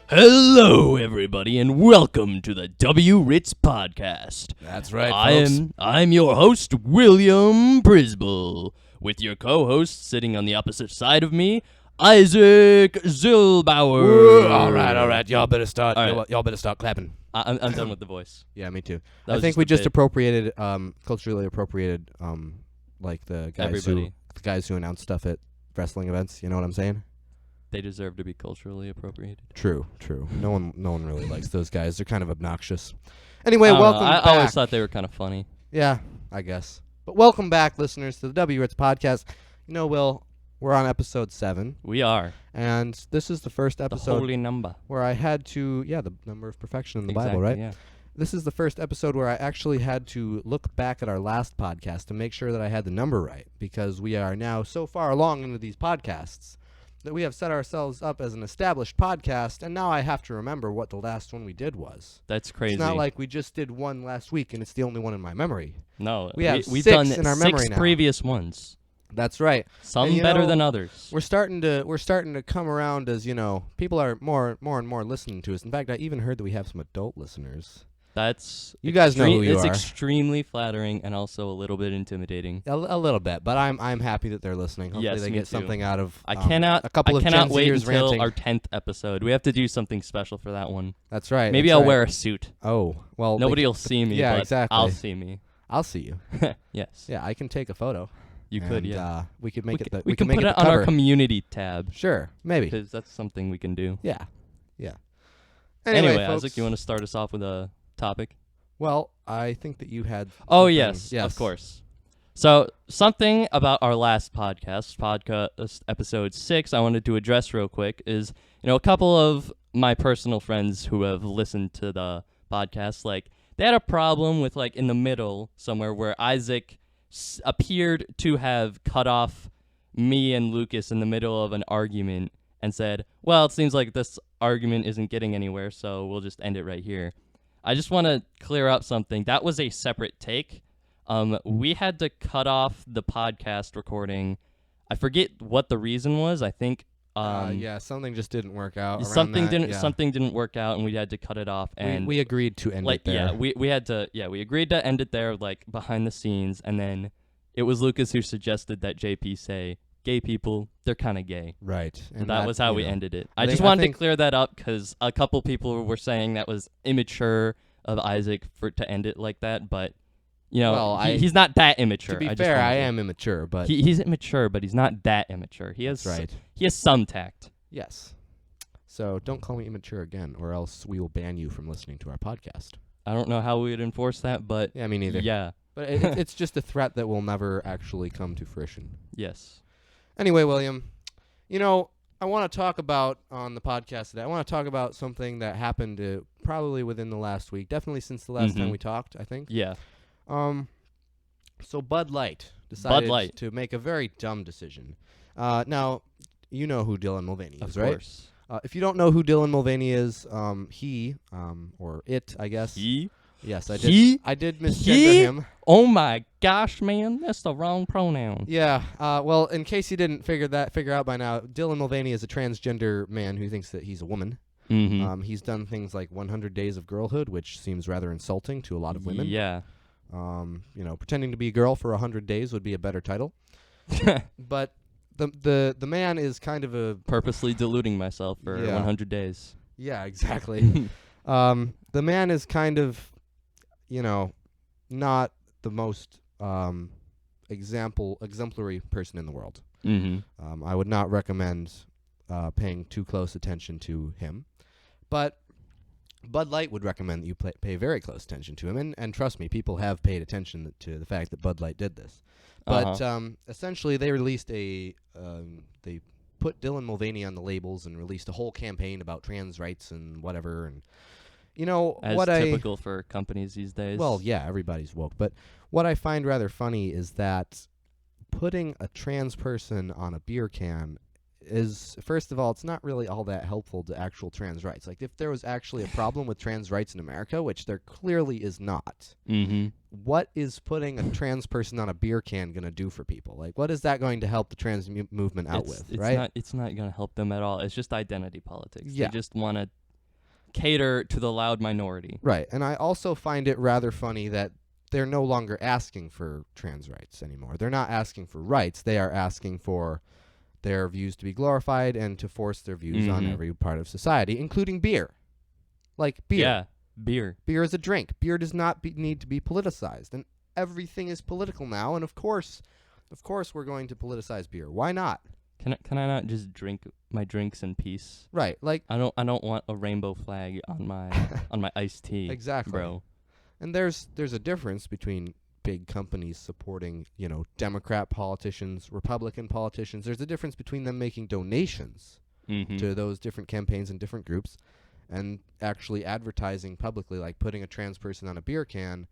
Hello, everybody, and welcome to the W Ritz podcast. That's right, folks. I'm your host, William Prisbel, with your co-host sitting on the opposite side of me, Isaac Zilbauer. All right. Y'all better start. All right. Y'all better start clapping. I'm done with the voice. Yeah, me too. That I think was we just a just bit. appropriated, culturally appropriated, like the Everybody. guys who announce stuff at wrestling events. You know what I'm saying? They deserve to be culturally appropriated. True. No one really likes those guys. They're kind of obnoxious. Anyway, I don't know. welcome I back. always thought they were kind of funny. Yeah, I guess. But welcome back, listeners, to the W Ritz podcast. You know, Will, we're on episode 7, We are. and this is the first The episode holy number. where I had to, the number of perfection in the Exactly, Bible, right? Yeah. This is the first episode where I actually had to look back at our last podcast to make sure that I had the number right, because we are now so far along into these podcasts that we have set ourselves up as an established podcast, and now I have to remember what the last one we did was. That's crazy. It's not like we just did one last week and it's the only one in my memory. No, we have we've 6 done in our 6 memory now. previous ones. That's right. Some And, you better know, than others. We're starting to come around as, people are more and more listening to us. In fact, I even heard that we have some adult listeners. That's You guys know who you it's are. extremely flattering and also a little bit intimidating. A little bit, but I'm happy that they're listening. Hopefully Yes, they me get too. something out of I cannot a couple I of cannot Gen wait Zers until ranting. our 10th episode. We have to do something special for that one. That's right. Maybe that's I'll right. wear a suit. Oh, well. Nobody will see me, yeah, but exactly. I'll see me. I'll see you. Yes. Yeah, I can take a photo. You could, and, yeah. we could make we can can make put it it the on cover. our community tab Sure, maybe. because that's something we can do. Yeah. Anyway, folks, Isaac, you want to start us off with a topic? Well, I think that you had. Oh, something- yes, of course. So, something about our last podcast episode 6, I wanted to address real quick is, a couple of my personal friends who have listened to the podcast, like, they had a problem with, like, in the middle somewhere where Isaac appeared to have cut off me and Lucas in the middle of an argument and said, well, it seems like this argument isn't getting anywhere, so we'll just end it right here. I just want to clear up something. That was a separate take. We had to cut off the podcast recording. I forget what the reason was. I think something just didn't work out. around something that, didn't work out, and we had to cut it off. And we agreed to end it there. yeah, we agreed to end it there, like behind the scenes, and then it was Lucas who suggested that JP say, "Gay people, they're kind of gay." Right. And that was how we ended it. I think- just I wanted think- to clear that up because a couple people were saying that was immature of Isaac to end it like that, but Well, he's not that immature. To be just fair, wanted I to- am immature, but He's immature, but he's not that immature. He has that's right. He has some tact. Yes. So don't call me immature again, or else we will ban you from listening to our podcast. I don't know how we would enforce that, but Yeah, me neither. yeah, But it's just a threat that will never actually come to fruition. yes. Anyway, William, I want to talk about on the podcast today. I want to talk about something that happened probably within the last week, definitely since the last time we talked, I think. Yeah. So Bud Light decided Light. to make a very dumb decision. Now, you know who Dylan Mulvaney Of is, right? course. If you don't know who Dylan Mulvaney is, he, or it, I guess. He? Yes, I He? did. I did misgender He? him. Oh my gosh, man, that's the wrong pronoun. Yeah. Well, in case you didn't figure out by now, Dylan Mulvaney is a transgender man who thinks that he's a woman. Mm-hmm. He's done things like 100 Days of Girlhood, which seems rather insulting to a lot of women. Yeah. Pretending to be a girl for 100 days would be a better title. But the man is kind of a Purposely deluding myself for Yeah. 100 days. yeah, exactly. The man is kind of, not the most exemplary person in the world. Mm-hmm. I would not recommend paying too close attention to him, but Bud Light would recommend that you pay very close attention to him, and trust me, people have paid attention to the fact that Bud Light did this. But essentially, they released they put Dylan Mulvaney on the labels and released a whole campaign about trans rights and whatever, and As typical for companies these days. well, yeah, everybody's woke. But what I find rather funny is that putting a trans person on a beer can is, first of all, it's not really all that helpful to actual trans rights. Like, if there was actually a problem with trans rights in America, which there clearly is not, what is putting a trans person on a beer can going to do for people? Like, what is that going to help the trans movement out with, it's right? It's not going to help them at all. It's just identity politics. Yeah. They just want to cater to the loud minority. Right. And I also find it rather funny that they're no longer asking for trans rights anymore. They're not asking for rights. They are asking for their views to be glorified and to force their views on every part of society, including beer. Like beer. Yeah, beer. Beer is a drink. Beer does not need to be politicized. And everything is political now. And of course we're going to politicize beer. Why not? Can I not just drink my drinks in peace? Right. Like I don't want a rainbow flag on my on my iced tea. Exactly. Bro. And there's a difference between big companies supporting, Democrat politicians, Republican politicians. There's a difference between them making donations to those different campaigns and different groups and actually advertising publicly, like putting a trans person on a beer can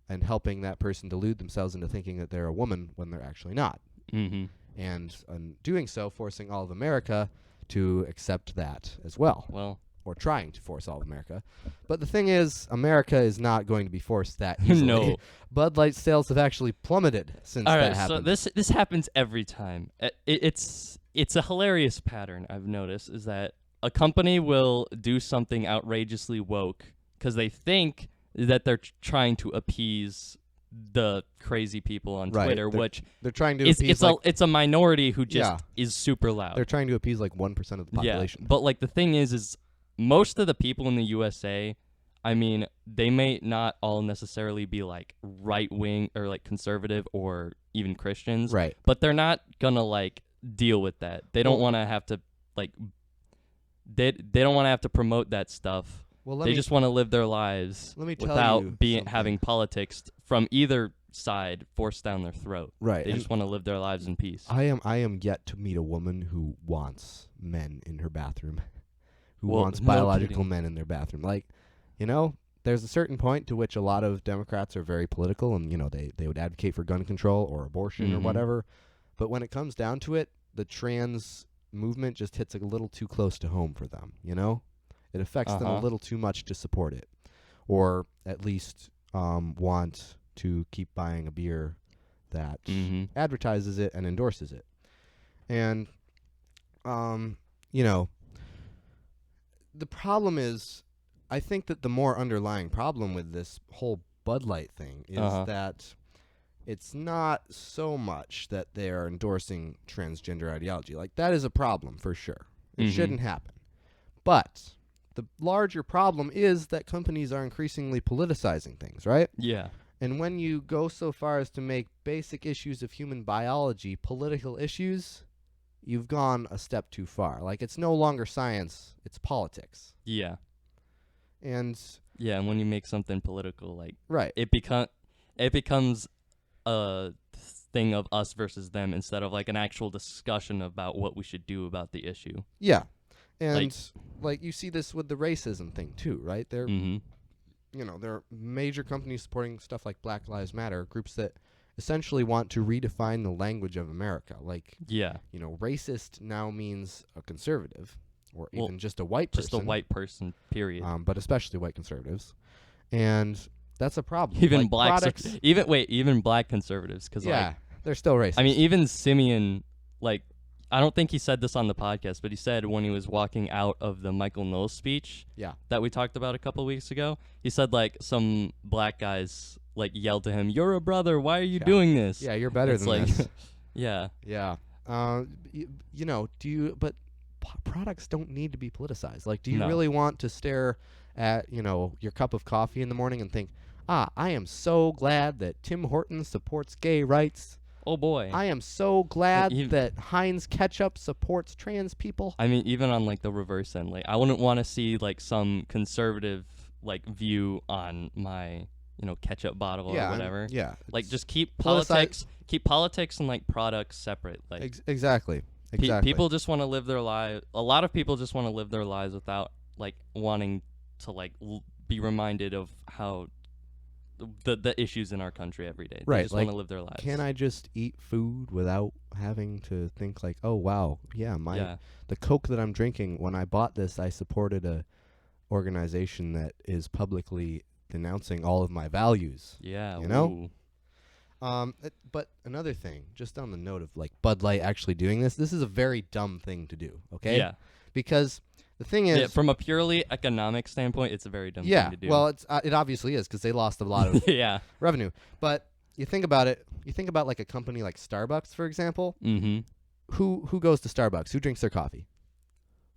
and helping that person delude themselves into thinking that they're a woman when they're actually not. Mm-hmm. And doing so, forcing all of America to accept that as well. Well, or trying to force all of America. But the thing is, America is not going to be forced that easily. No. Bud Light sales have actually plummeted since that happened. So this happens every time. It's a hilarious pattern I've noticed, is that a company will do something outrageously woke because they think that they're trying to appease the crazy people on Twitter, which they're trying to appease it's a minority who just is super loud. They're trying to appease like 1% of the population. Yeah, but like the thing is most of the people in the USA, I mean, they may not all necessarily be like right wing or like conservative or even Christians, right? But they're not gonna like deal with that. They don't want to have to like they don't want to have to promote that stuff. Well, they just want to live their lives without having politics from either side forced down their throat. Right. They just want to live their lives in peace. I am yet to meet a woman who wants men in her bathroom, who wants biological men in their bathroom. Like, there's a certain point to which a lot of Democrats are very political and, they would advocate for gun control or abortion or whatever. But when it comes down to it, the trans movement just hits a little too close to home for them, It affects them a little too much to support it, or at least want to keep buying a beer that advertises it and endorses it. And, the problem is, I think that the more underlying problem with this whole Bud Light thing is that it's not so much that they are endorsing transgender ideology. Like, that is a problem for sure. It shouldn't happen. But the larger problem is that companies are increasingly politicizing things, right? Yeah. And when you go so far as to make basic issues of human biology political issues, you've gone a step too far. Like, it's no longer science, it's politics. Yeah. And when you make something political, like it becomes a thing of us versus them instead of like an actual discussion about what we should do about the issue. Yeah. And like you see this with the racism thing too, right? There are major companies supporting stuff like Black Lives Matter, groups that essentially want to redefine the language of America. Like, racist now means a conservative or even just a white person. Just a white person, period. But especially white conservatives. And that's a problem. Even like even black conservatives, because they're still racist. I mean, even Simeon, like, I don't think he said this on the podcast, but he said when he was walking out of the Michael Knowles speech that we talked about a couple weeks ago, he said like some black guys like yelled to him, "You're a brother. Why are you doing this?" Yeah, you're better than this. Yeah. Yeah. But products don't need to be politicized. Like, do you really want to stare at, your cup of coffee in the morning and think, I am so glad that Tim Hortons supports gay rights. Oh, boy. I am so glad that Heinz ketchup supports trans people. I mean, even on, like, the reverse end, like, I wouldn't want to see, like, some conservative, like, view on my, ketchup bottle or whatever. Like, just keep politics and, like, products separate. Like, Exactly. People just want to live their lives. A lot of people just want to live their lives without, like, wanting to, like, be reminded of how the issues in our country every day. They just want to live their lives. Can I just eat food without having to think like, oh wow, the Coke that I'm drinking, when I bought this, I supported a organization that is publicly denouncing all of my values. Yeah, but another thing, just on the note of like Bud Light actually doing this is a very dumb thing to do. Okay. Yeah. Because The thing is, Yeah, from a purely economic standpoint, it's a very dumb thing to do. well, it obviously is because they lost a lot of yeah. revenue. But you think about it. You think about like a company like Starbucks, for example. Mm-hmm. Who goes to Starbucks? Who drinks their coffee?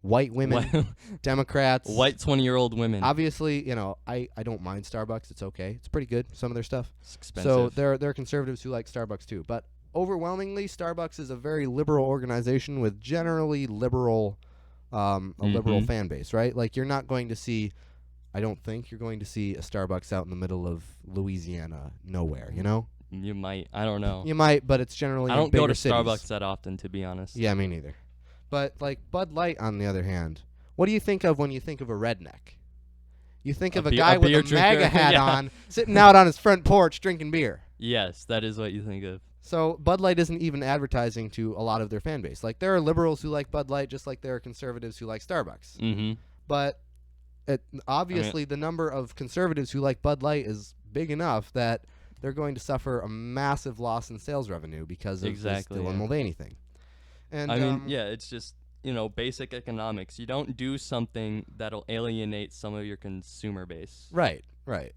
White women, Democrats, White 20-year-old women. Obviously, I don't mind Starbucks. It's okay. It's pretty good. Some of their stuff. It's expensive. So there are conservatives who like Starbucks too. But overwhelmingly, Starbucks is a very liberal organization with generally liberal, liberal fan base, right? Like you're not going to see. I don't think you're going to see a Starbucks out in the middle of Louisiana nowhere. You might. I don't know. You might, but it's generally. I don't in go to cities. Starbucks that often, to be honest. Yeah, me neither. But like Bud Light, on the other hand, what do you think of when you think of a redneck? You think of a guy with a MAGA hat on, sitting out on his front porch drinking beer. Yes, that is what you think of. So Bud Light isn't even advertising to a lot of their fan base. Like there are liberals who like Bud Light, just like there are conservatives who like Starbucks. Mm-hmm. But obviously, the number of conservatives who like Bud Light is big enough that they're going to suffer a massive loss in sales revenue because of this Dylan Mulvaney thing. And I mean, it's just, basic economics. You don't do something that'll alienate some of your consumer base. Right.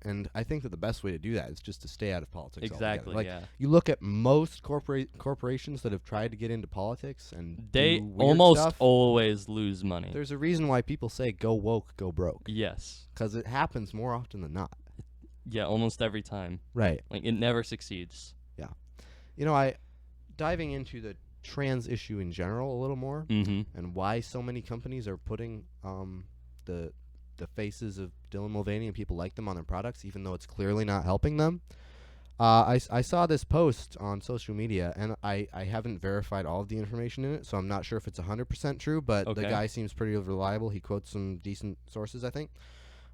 And I think that the best way to do that is just to stay out of politics Exactly, altogether. Like, you look at most corporations that have tried to get into politics and they do weird almost stuff, always lose money. There's a reason why people say go woke, go broke. Yes. Because it happens more often than not. Yeah, almost every time. Right. Like, it never succeeds. Yeah. Diving into the trans issue in general a little more, and why so many companies are putting the faces of Dylan Mulvaney and people like them on their products, even though it's clearly not helping them. I saw this post on social media, and I haven't verified all of the information in it, so I'm not sure if it's 100% true, but the guy seems pretty reliable. He quotes some decent sources, I think.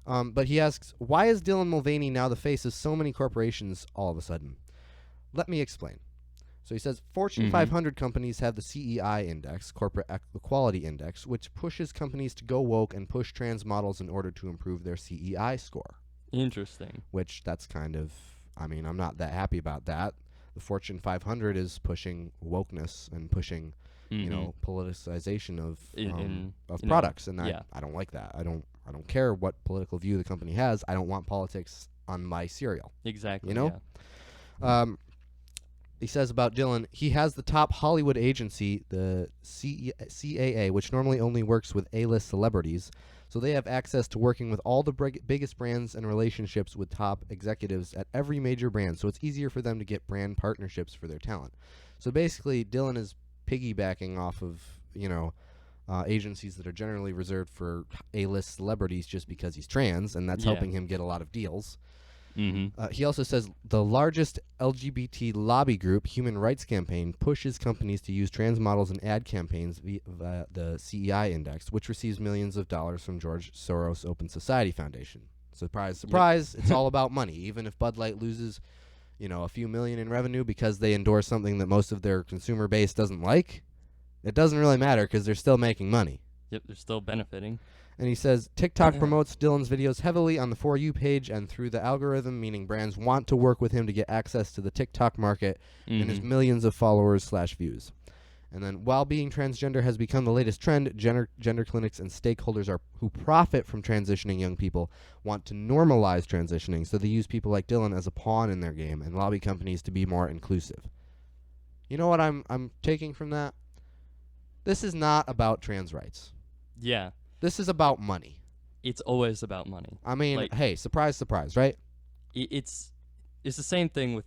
But he asks, why is Dylan Mulvaney now the face of so many corporations all of a sudden? Let me explain. So he says, Fortune 500 companies have the CEI index, Corporate Equality Index, which pushes companies to go woke and push trans models in order to improve their CEI score. Interesting. Which that's kind of, I'm not that happy about that. The Fortune 500 is pushing wokeness and pushing, politicization of products, and I don't like that. I don't care what political view the company has. I don't want politics on my cereal. Exactly. He says about Dylan, he has the top Hollywood agency, the CAA, which normally only works with A-list celebrities, so they have access to working with all the biggest brands and relationships with top executives at every major brand, so it's easier for them to get brand partnerships for their talent. So basically, Dylan is piggybacking off of, agencies that are generally reserved for A-list celebrities just because he's trans, and that's helping him get a lot of deals. He also says the largest LGBT lobby group, Human Rights Campaign, pushes companies to use trans models in ad campaigns via the CEI index, which receives millions of dollars from George Soros Open Society Foundation. Surprise, surprise, it's all about money. Even if Bud Light loses, a few million in revenue because they endorse something that most of their consumer base doesn't like, it doesn't really matter because they're still making money. Yep, they're still benefiting. And he says, TikTok promotes Dylan's videos heavily on the For You page and through the algorithm, meaning brands want to work with him to get access to the TikTok market and his millions of followers/views. And then, while being transgender has become the latest trend, gender clinics and stakeholders who profit from transitioning young people want to normalize transitioning, so they use people like Dylan as a pawn in their game and lobby companies to be more inclusive. You know what I'm taking from that? This is not about trans rights. Yeah. This is about money. It's always about money. Hey, surprise, surprise, right? It's the same thing with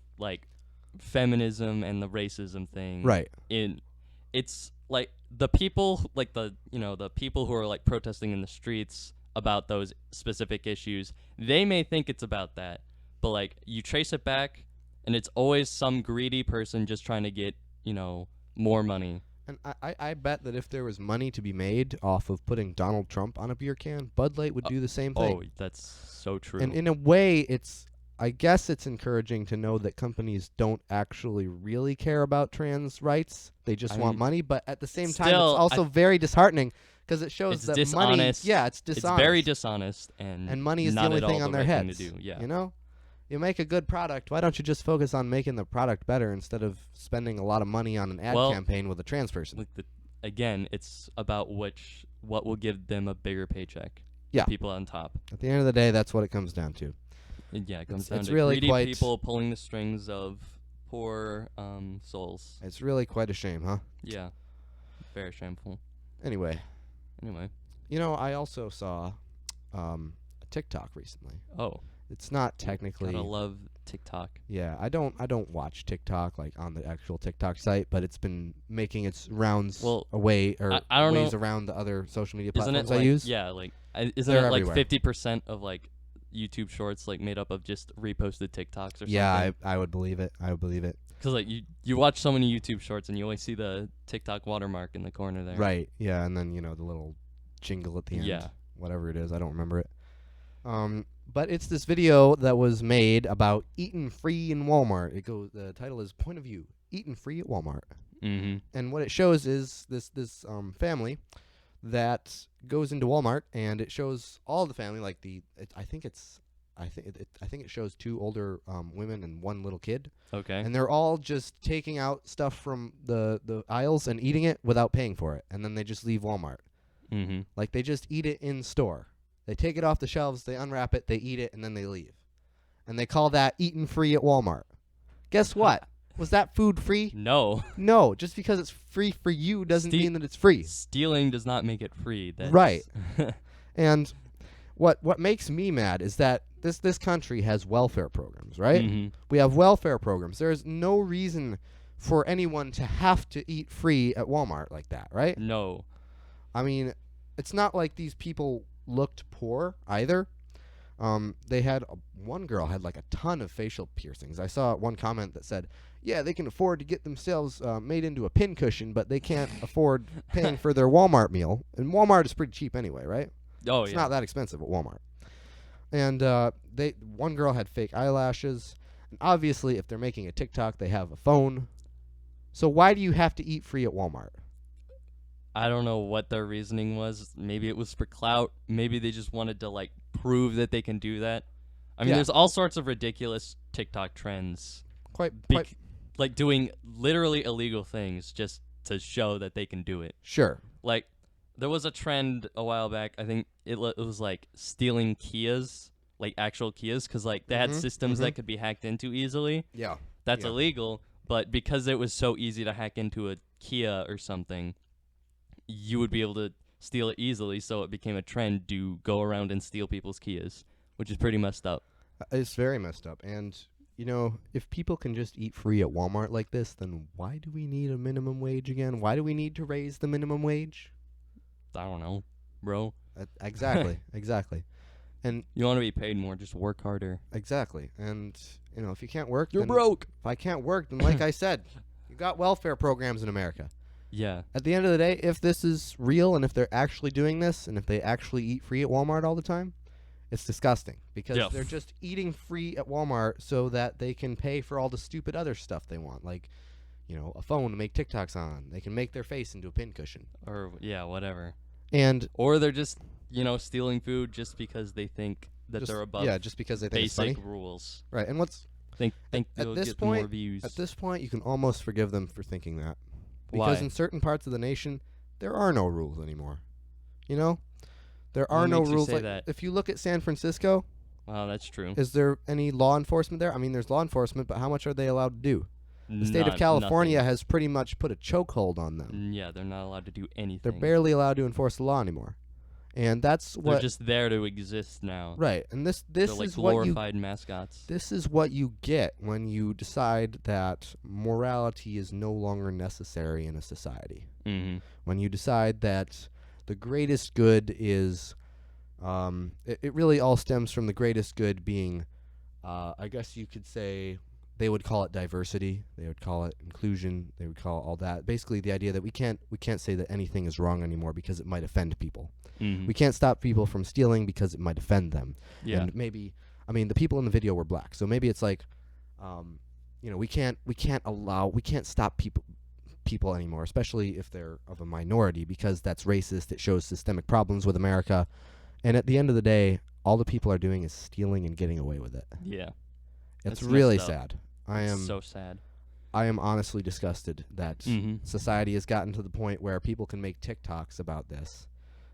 feminism and the racism thing. Right. It's like the people the people who are protesting in the streets about those specific issues, they may think it's about that, but you trace it back and it's always some greedy person just trying to get, more money. And I bet that if there was money to be made off of putting Donald Trump on a beer can, Bud Light would do the same thing. Oh, that's so true. And in a way, I guess it's encouraging to know that companies don't actually really care about trans rights. They just want money. But at the same time, it's also very disheartening because it shows that dishonest. money... Yeah, it's dishonest. It's very dishonest. And money is the only thing on their heads. To do. Yeah. You make a good product. Why don't you just focus on making the product better instead of spending a lot of money on an ad campaign with a trans person? again, it's about what will give them a bigger paycheck. Yeah. The people on top. At the end of the day, that's what it comes down to. Yeah, it comes It's- down it's to really greedy quite- people pulling the strings of poor souls. It's really quite a shame, huh? Yeah, very shameful. Anyway, I also saw a TikTok recently. Oh, It's not technically. gotta love TikTok. Yeah, I don't watch TikTok like on the actual TikTok site, but it's been making its rounds away or I don't ways know. around the other social media Isn't platforms it I like use. yeah, like isn't They're it like everywhere. 50% of like YouTube Shorts like made up of just reposted TikToks or Yeah, something? I would believe it. I would believe it. Because like you watch so many YouTube Shorts and you always see the TikTok watermark in the corner there. Right. Yeah, and then the little jingle at the end. Yeah. Whatever it is, I don't remember it. But it's this video that was made about eating free in Walmart. The title is Point of View: Eating Free at Walmart. Mm-hmm. And what it shows is this family that goes into Walmart, and it shows all the family, like I think it shows two older women and one little kid, Okay. and they're all just taking out stuff from the aisles and eating it without paying for it, and then they just leave Walmart. Mm-hmm. Like they just eat it in store. They take it off the shelves, they unwrap it, they eat it, and then they leave. And they call that eating free at Walmart. Guess what? Was that food free? No. No, just because it's free for you doesn't mean that it's free. Stealing does not make it free. That's Right. And what makes me mad is that this country has welfare programs, right? Mm-hmm. We have welfare programs. There's no reason for anyone to have to eat free at Walmart like that, right? No. I mean, it's not like these people looked poor either. They had one girl had like a ton of facial piercings. I saw one comment that said, "Yeah, they can afford to get themselves made into a pincushion, but they can't afford paying for their Walmart meal." And Walmart is pretty cheap anyway, right? Oh, It's yeah. not that expensive at Walmart. And one girl had fake eyelashes. And obviously, if they're making a TikTok, they have a phone. So why do you have to eat free at Walmart? I don't know what their reasoning was. Maybe it was for clout. Maybe they just wanted to like prove that they can do that. I mean, Yeah. there's all sorts of ridiculous TikTok trends, Quite like doing literally illegal things just to show that they can do it. sure. Like there was a trend a while back. I think it was like stealing Kias, like actual Kias, because like they had Mhm, systems mhm. that could be hacked into easily. Yeah. That's Yeah. illegal, but because it was so easy to hack into a Kia or something, you would be able to steal it easily, so it became a trend to go around and steal people's Kias, which is pretty messed up. It's very messed up. And, if people can just eat free at Walmart like this, then why do we need a minimum wage again? Why do we need to raise the minimum wage? I don't know, bro. Exactly. Exactly. And You want to be paid more, just work harder. exactly. And, if you can't work, You're then broke. If I can't work, then like I said, you got welfare programs in America. Yeah. At the end of the day, if this is real and if they're actually doing this and if they actually eat free at Walmart all the time, it's disgusting because Yeah. they're just eating free at Walmart so that they can pay for all the stupid other stuff they want, like, a phone to make TikToks on. They can make their face into a pincushion. Or, yeah, whatever. And Or they're just, stealing food just because they think that they're above just because they think it's basic funny. rules. Right. And Think at they'll this get more point- views. at this point, you can almost forgive them for thinking that. Because Why? in certain parts of the nation, there are no rules anymore. There are What no makes you rules. say Like, that? if you look at San Francisco, Wow, that's true. is there any law enforcement there? I mean, there's law enforcement, but how much are they allowed to do? The state of California has pretty much put a chokehold on them. Yeah, they're not allowed to do anything. They're barely allowed to enforce the law anymore. And that's They're what just there to exist now. right. And this They're like is what you glorified mascots. this is what you get when you decide that morality is no longer necessary in a society. Mm-hmm. When you decide that the greatest good is it really all stems from the greatest good being I guess you could say they would call it diversity, they would call it inclusion, they would call it all that. Basically the idea that we can't say that anything is wrong anymore because it might offend people. Mm-hmm. We can't stop people from stealing because it might offend them. Yeah. And maybe the people in the video were black. So maybe it's like we can't stop people anymore, especially if they're of a minority, because that's racist. It shows systemic problems with America. And at the end of the day, all the people are doing is stealing and getting away with it. Yeah. It's That's really messed up. sad. I am So sad. I am honestly disgusted that Mm-hmm. society has gotten to the point where people can make TikToks about this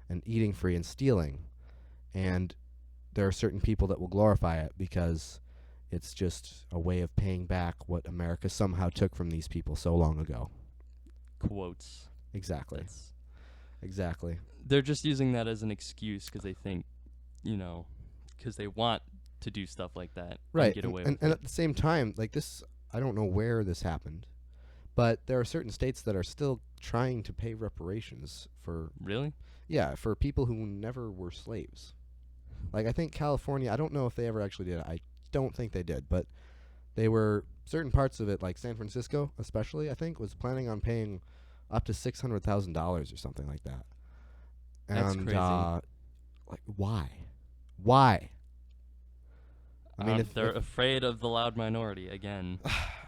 and eating free and stealing, and there are certain people that will glorify it because it's just a way of paying back what America somehow took from these people so long ago. Quotes. Exactly. That's, Exactly. they're just using that as an excuse because they think, because they want to do stuff like that Right. and get away with and it. at the same time, like this, I don't know where this happened, but there are certain states that are still trying to pay reparations for Really? for people who never were slaves. Like I think California, I don't know if they ever actually did. I don't think they did, but they were certain parts of it, like San Francisco, especially, I think, was planning on paying up to $600,000 or something like that. That's And crazy. like why? Why? I mean, They're afraid of the loud minority again.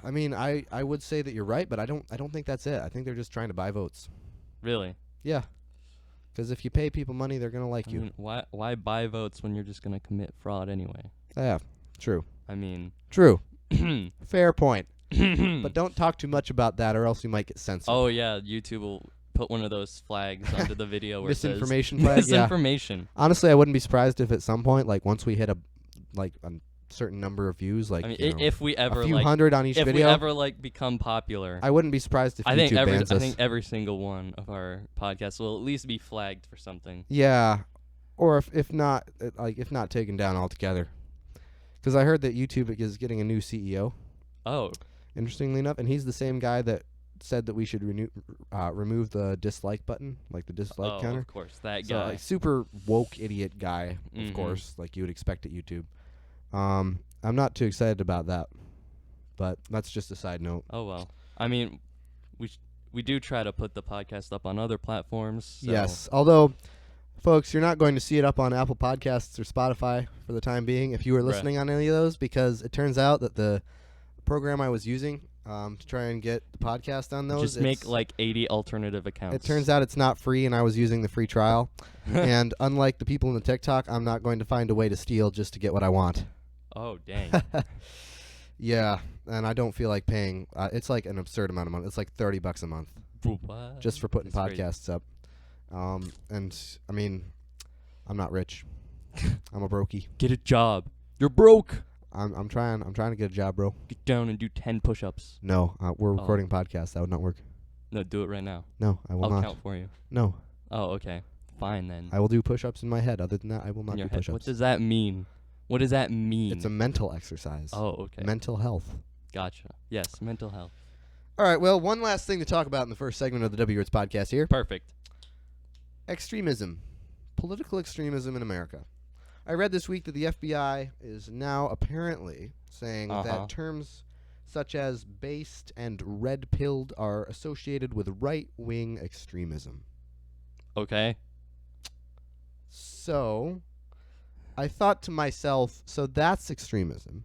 I mean, I would say that you're right, but I don't think that's it. I think they're just trying to buy votes. Really? Yeah. Because if you pay people money, they're gonna like I you. mean, why buy votes when you're just gonna commit fraud anyway? Yeah. True. I mean, True. Fair point. But don't talk too much about that, or else you might get censored. oh yeah, YouTube will put one of those flags under the video where Misinformation it says flag. Yeah. misinformation. Honestly, I wouldn't be surprised if at some point, like once we hit a certain number of views, like I mean, you know, if we ever a few like, hundred on each if video, we ever like become popular, I wouldn't be surprised if I YouTube think bans us. every single one of our podcasts will at least be flagged for something. Yeah, or if not, if not taken down altogether. Because I heard that YouTube is getting a new CEO. Oh, Interestingly enough, and he's the same guy that said that we should remove the dislike button, like the dislike counter. of course, that So, guy. like, super woke idiot guy, Mhm. of course, like you would expect at YouTube. I'm not too excited about that, but that's just a side note. Oh well. I mean, we do try to put the podcast up on other platforms. So. Yes, although, folks, you're not going to see it up on Apple Podcasts or Spotify for the time being if you were listening on any of those, because it turns out that the program I was using to try and get the podcast on those, Just make like 80 alternative accounts. it turns out it's not free, and I was using the free trial. And unlike the people in the TikTok, I'm not going to find a way to steal just to get what I want. Oh dang. Yeah, and I don't feel like paying. It's like an absurd amount of money. It's like $30 a month What? just for putting That's crazy. podcasts up. And I mean, I'm not rich. I'm a brokey. Get a job. You're broke. I'm trying to get a job, bro. Get down and do 10 push-ups. No, we're recording podcasts. That would not work. No, do it right now. No, I will I'll not. count for you. No, Oh, okay. Fine then. I will do push-ups in my head. Other than that, I will not In do your head. push-ups. What does that mean? What does that mean? It's a mental exercise. Oh, okay. Mental health. Gotcha. Yes, mental health. All right, well, one last thing to talk about in the first segment of the W Ritz podcast here. Perfect. Extremism. Political extremism in America. I read this week that the FBI is now apparently saying that terms such as based and red-pilled are associated with right-wing extremism. Okay. So, I thought to myself, so that's extremism,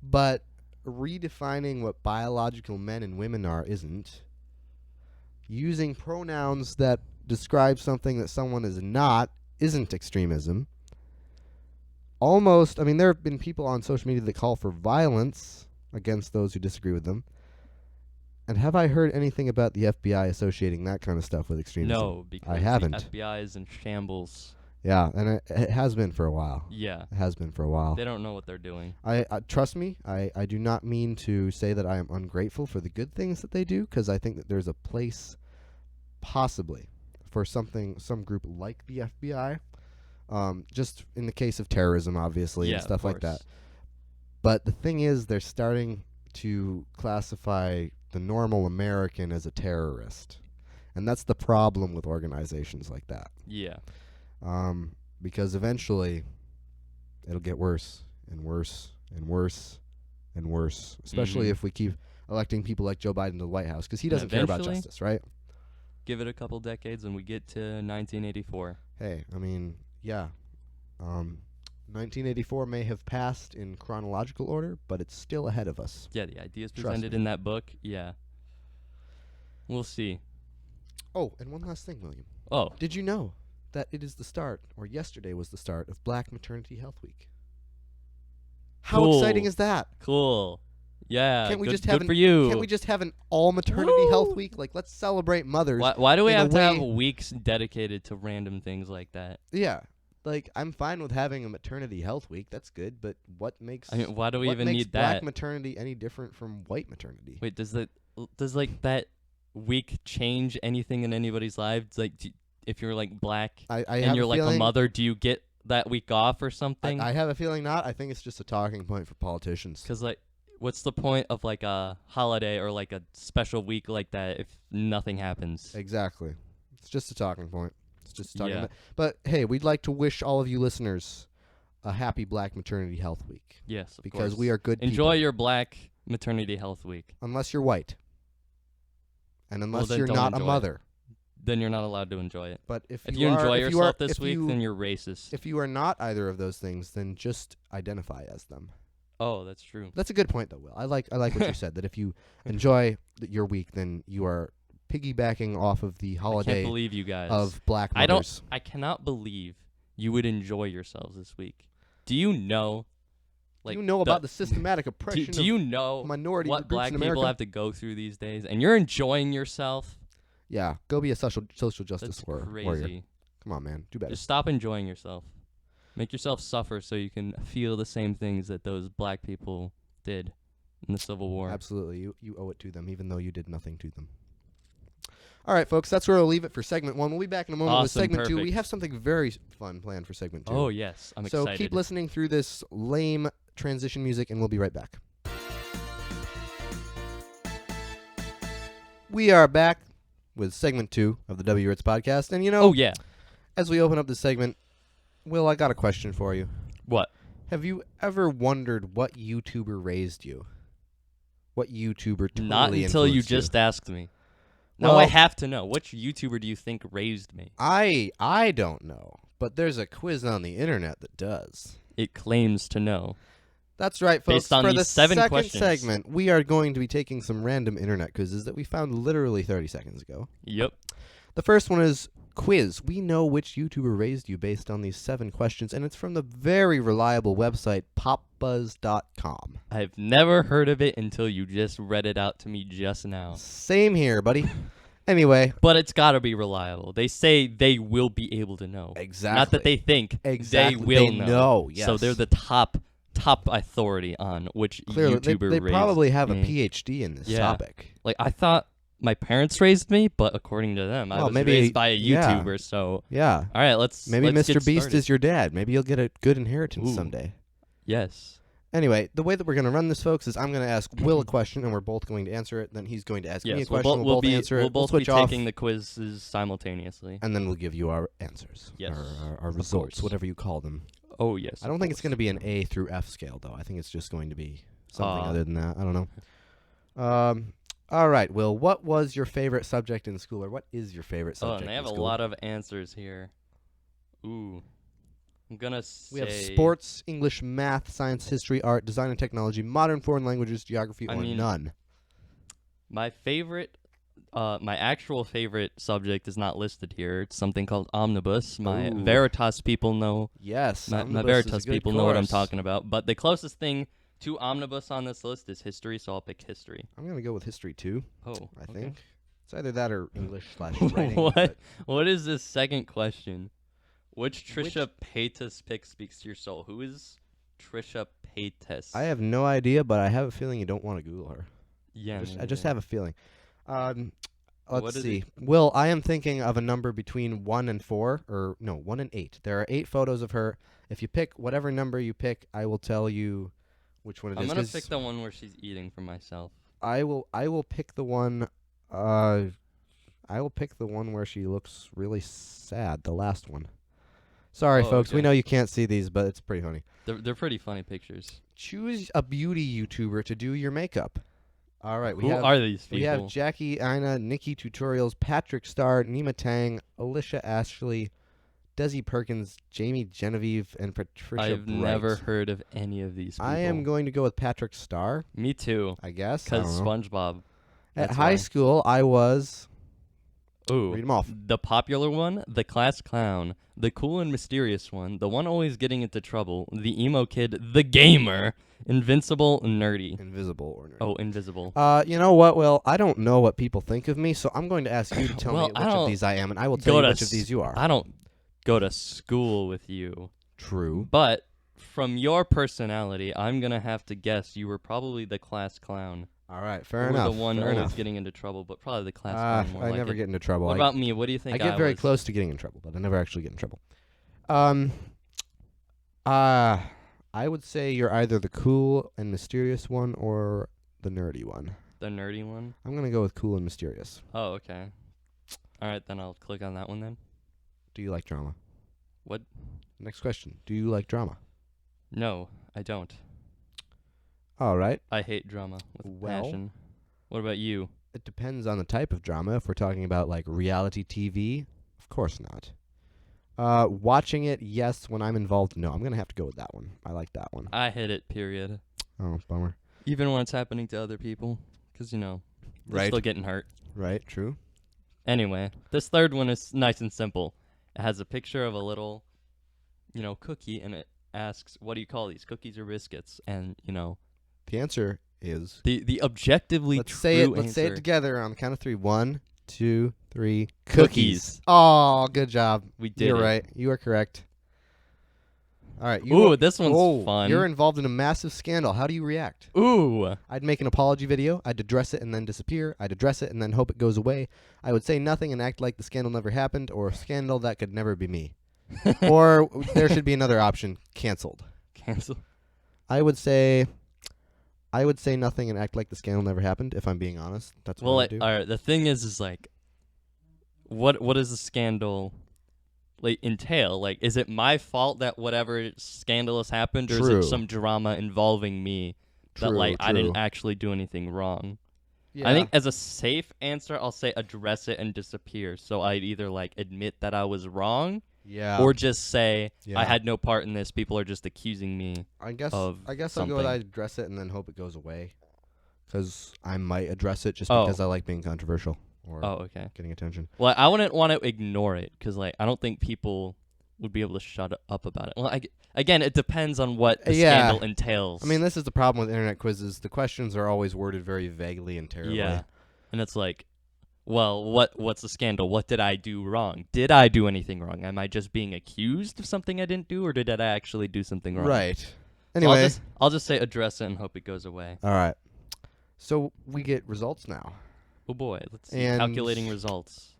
but redefining what biological men and women are isn't. Using pronouns that describe something that someone is not isn't extremism. Almost, I mean, there have been people on social media that call for violence against those who disagree with them. And have I heard anything about the FBI associating that kind of stuff with extremism? No, because I haven't. the FBI is in shambles. Yeah, and it has been for a while. Yeah. It has been for a while. They don't know what they're doing. I trust me, I do not mean to say that I am ungrateful for the good things that they do, because I think that there's a place possibly for some group like the FBI, just in the case of terrorism, obviously, and stuff like that. But the thing is, they're starting to classify the normal American as a terrorist, and that's the problem with organizations like that. Yeah. Because eventually it'll get worse and worse and worse and worse, especially if we keep electing people like Joe Biden to the White House, because he doesn't care about justice, right? Give it a couple decades and we get to 1984. Hey, I mean, yeah. 1984 may have passed in chronological order, but it's still ahead of us. Yeah, the ideas Trust presented me. in that book, yeah. We'll see. Oh, and one last thing, William. Oh, Did you know that it is the start, or yesterday was the start, of Black Maternity Health Week? How Cool. exciting is that? cool. Yeah. Can't we good, just have good for you. Can't we just have an all maternity health Woo! week? Like, let's celebrate mothers. Why do we in a have to have way- weeks dedicated to random things like that? Yeah. Like, I'm fine with having a maternity health week. That's good. But what makes I mean, why do we what even makes need black that? maternity any different from white maternity? Wait, does like that week change anything in anybody's lives? Like, if you're like black I and have you're a like a feeling, mother, do you get that week off or something? I have a feeling not. I think it's just a talking point for politicians. Because like, what's the point of like a holiday or like a special week like that if nothing happens? Exactly. It's just a talking point. It's just a talking Yeah. point. But hey, we'd like to wish all of you listeners a happy Black Maternity Health Week Yes, of because course. we are good Enjoy people. your Black Maternity Health Week. Unless you're white. And unless then you're don't not a enjoy it. mother. Then you're not allowed to enjoy it. But if If you you are, enjoy if you yourself are, this if week, you, then you're racist. if you are not either of those things, then just identify as them. Oh, that's true. That's a good point, though, Will. I like what you said. That if you enjoy your week, then you are piggybacking off of the I holiday can't believe you guys. of Black I don't- mothers. I cannot believe you would enjoy yourselves this week. Do you know? Like, you know about the systematic do, oppression do you know of minority what groups black in people America? have to go through these days, and you're enjoying yourself? Yeah, go be a social justice That's warrior. crazy. Come on, man, do better. Just stop enjoying yourself. Make yourself suffer so you can feel the same things that those black people did in the Civil War. Absolutely, you owe it to them, even though you did nothing to them. All right, folks, that's where we'll leave it for segment 1. We'll be back in a moment with Awesome, segment 2. We perfect. have something very fun planned for segment 2. Oh yes, I'm so excited. keep listening through this lame transition music, and we'll be right back. We are back with segment 2 of the W Ritz podcast, and Oh yeah. as we open up this segment, Will, I got a question for you. What? Have you ever wondered what YouTuber raised you? What YouTuber totally Not until you influenced just asked me. Now Well- I have to know. Which YouTuber do you think raised me? I don't know, but there's a quiz on the internet that does. It claims to know. That's right, folks. Based on For these the 7 second questions. segment, we are going to be taking some random internet quizzes that we found literally 30 seconds ago. Yep. The first one is quiz. We know which YouTuber raised you based on these 7 questions, and it's from the very reliable website popbuzz.com. I've never heard of it until you just read it out to me just now. Same here, buddy. Anyway, But it's got to be reliable. They say they will be able to know. exactly. Not that they think. Exactly. They will They know. know, yes. So they're the top authority on which Clearly, YouTuber they raised probably have me. a PhD in this Yeah. topic. Like, I thought my parents raised me, but according to them, I Well, was maybe- raised by a yeah. YouTuber. So, Yeah. all right, let's Maybe let's Mr. get Beast started. is your dad. Maybe you'll get a good inheritance Ooh. someday. Yes. Anyway, the way that we're going to run this, folks, is I'm going to ask Will a question, and we're both going to answer it. Then he's going to ask me a Yes. question. We'll both answer it. We'll both be switch off, taking the quizzes simultaneously. and then we'll give you our answers. Yes, Our of results, course. whatever you call them. Oh yes. I don't think it's going to be an A through F scale, though. I think it's just going to be something other than that. I don't know. All right, Will, what was your favorite subject in school, or what is your favorite Oh, subject and they have in a school? lot of answers here. Ooh. I'm gonna say We have sports, English, math, science, history, art, design and technology, modern foreign languages, geography, I or mean- none. My favorite, my actual favorite subject is not listed here. It's something called Omnibus. My Ooh. Veritas people know. Yes, My Omnibus is a Veritas good people know what I'm course. talking about. But the closest thing to Omnibus on this list is history, so I'll pick history. I'm going to go with history, too, Oh, I okay. think. It's either that or English/writing. What? but- What is this second question? Which Trisha Paytas pick speaks to your soul? Who is Trisha Paytas? I have no idea, but I have a feeling you don't want to Google her. Yeah, I just have a feeling. Let's What is see. Will, I am thinking of a number between 1 and 4, or no, 1 and 8. There are 8 photos of her. If you pick whatever number you pick, I will tell you which one it I'm is. gonna 'cause pick the one where she's eating for myself. I will pick the one. I will pick the one where she looks really sad. The last one. Sorry, Oh, folks. We okay. know you can't see these, but it's pretty funny. They're pretty funny pictures. Choose a beauty YouTuber to do your makeup. All right, we Who have are these people? we have Jackie, Ina, Nikki Tutorials, Patrick Starr, Nima Tang, Alicia Ashley, Desi Perkins, Jamie Genevieve, and Patricia I've Bright. never heard of any of these people. I am going to go with Patrick Starr, Me too. I guess. I Because don't know. SpongeBob. At that's high why. school, I was Ooh. Read them off. The popular one, the class clown, the cool and mysterious one, the one always getting into trouble, the emo kid, the gamer, invincible, nerdy. Invisible or nerdy. Oh, invisible. You know what, Will? I don't know what people think of me, so I'm going to ask you to tell Well, me I which of don't these I am, and I will tell you which of these you are. I don't go to school with you. True. But from your personality, I'm going to have to guess you were probably the class clown. All right, fair Or enough. the one fair always enough. getting into trouble, but probably the class clown more I like never it. get into trouble. What about me? What do you think I get very was? close to getting in trouble, but I never actually get in trouble. I would say you're either the cool and mysterious one or the nerdy one. The nerdy one? I'm going to go with cool and mysterious. Oh, okay. All right, then I'll click on that one then. Do you like drama? What? Next question. Do you like drama? No, I don't. All right. I hate drama with Well- passion. What about you? It depends on the type of drama. If we're talking about like reality TV, of course not. Watching it, yes. When I'm involved, no. I'm going to have to go with that one. I like that one. I hate it, period. Oh, bummer. Even when it's happening to other people. Because, they're Right. still getting hurt. Right, true. Anyway, this third one is nice and simple. It has a picture of a little, cookie, and it asks, what do you call these, cookies or biscuits? And, The answer is... the objectively Let's true say it. Let's say it answer- together on the count of 3. 1, 2, 3. Cookies. Oh, good job. We did You're it. right. You are correct. All right. Ooh, this one's fun. You're involved in a massive scandal. How do you react? Ooh. I'd make an apology video. I'd address it and then disappear. I'd address it and then hope it goes away. I would say nothing and act like the scandal never happened, or a scandal that could never be me. Or there should be another option: canceled. Cancel. I would say nothing and act like the scandal never happened. If I'm being honest, that's what I would do. All right. The thing is like, what does the scandal entail? Like, is it my fault that whatever scandalous happened, or is True. it some drama involving me that True, I didn't true. actually do anything wrong? Yeah. I think as a safe answer, I'll say address it and disappear. So I'd either admit that I was wrong, Yeah. or just say Yeah. I had no part in this. People are just accusing me. I guess of I'll go with something. I address it and then hope it goes away. Because I might address it just Oh. because I like being controversial or Oh, okay. getting attention. Well, I wouldn't want to ignore it because I don't think people would be able to shut up about it. Well, again, it depends on what the Yeah. scandal entails. I mean, this is the problem with internet quizzes. The questions are always worded very vaguely and terribly. yeah, and it's well, what's the scandal? What did I do wrong? Did I do anything wrong? Am I just being accused of something I didn't do, or did I actually do something wrong? Right. So Anyway. I'll just say address it and hope it goes away. All right. So we get results now. Oh boy, let's see. And- Calculating results.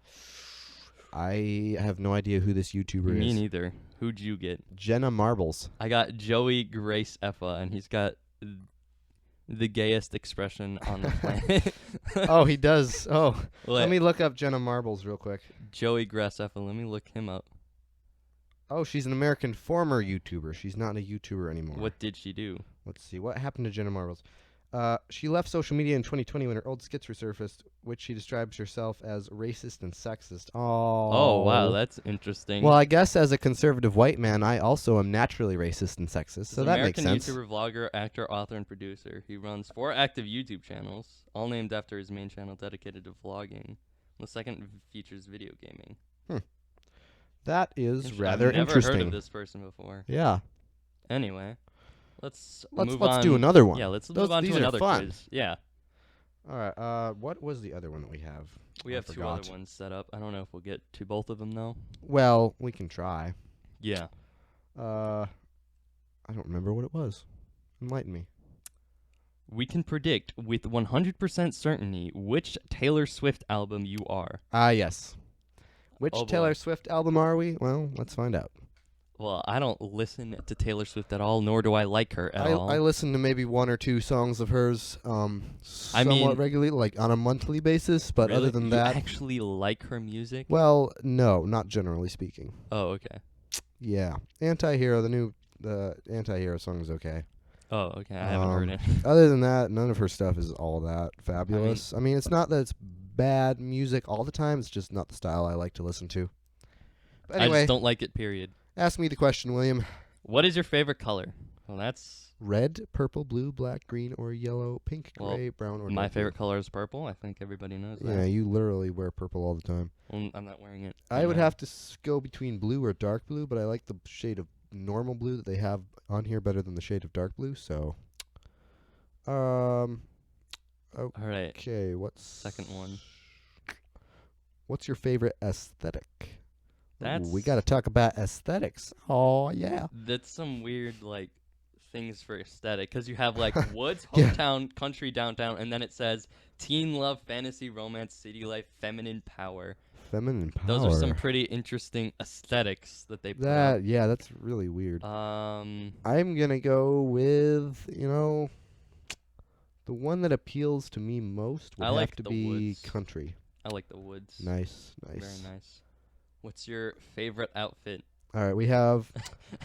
I have no idea who this YouTuber Me is. neither. Who'd you get? Jenna Marbles. I got Joey Grace Effa, and he's got the gayest expression on the planet. Oh, he does. Oh, let Wait, me look up Jenna Marbles real quick. Joey Grace Effa. Let me look him up. Oh, she's an American former YouTuber. She's not a YouTuber anymore. What did she do? Let's see. What happened to Jenna Marbles? She left social media in 2020 when her old skits resurfaced, which she describes herself as racist and sexist. Oh, wow, that's interesting. Well, I guess as a conservative white man, I also am naturally racist and sexist, so He's that an makes American sense. YouTuber, vlogger, actor, author, and producer. He runs 4 active YouTube channels, all named after his main channel dedicated to vlogging. The second features video gaming. That is Interesting. rather I've never interesting. heard of this person before. Yeah. Anyway, let's Let's move on. do another one. Yeah, let's Those- move on these to are another fun. quiz. Yeah, All right. What was the other one that we have? we I have 2 forgot. other ones set up. I don't know if we'll get to both of them though. Well, we can try. Yeah. I don't remember what it was. Enlighten me. We can predict with 100% certainty which Taylor Swift album you are. Yes. Which Oh, boy. Taylor Swift album are we? Well, let's find out. Well, I don't listen to Taylor Swift at all, nor do I like her at all. I listen to maybe 1 or 2 songs of hers somewhat mean- regularly, like on a monthly basis, but Really? other than You that, actually like her music? well, no, not generally speaking. Oh, okay. Yeah. Anti-Hero, the Anti-Hero song is okay. Oh, okay. I haven't heard it. Other than that, none of her stuff is all that fabulous. I mean, it's not that it's bad music all the time, it's just not the style I like to listen to. But I anyway, just don't like it, period. ask me the question, William. What is your favorite color? Well, that's Red, purple, blue, black, green, or yellow, pink, Well, gray, brown, or my dark blue. favorite color is purple. I think everybody knows Yeah, that. you literally wear purple all the time. Well, I'm not wearing it. I right would now. have to go between blue or dark blue, but I like the shade of normal blue that they have on here better than the shade of dark blue. So, All right. okay, what's Second one. What's your favorite aesthetic? That's Ooh, we got to talk about aesthetics. Oh yeah. That's some weird like things for aesthetic because you have like woods, Yeah. hometown, country, downtown, and then it says teen love, fantasy, romance, city life, feminine power. Feminine power. Those are some pretty interesting aesthetics that they put out. Yeah, that's really weird. Um, I'm gonna go with the one that appeals to me most would I have like to the be woods. country. I like the woods. Nice. Very nice. What's your favorite outfit? All right, we have.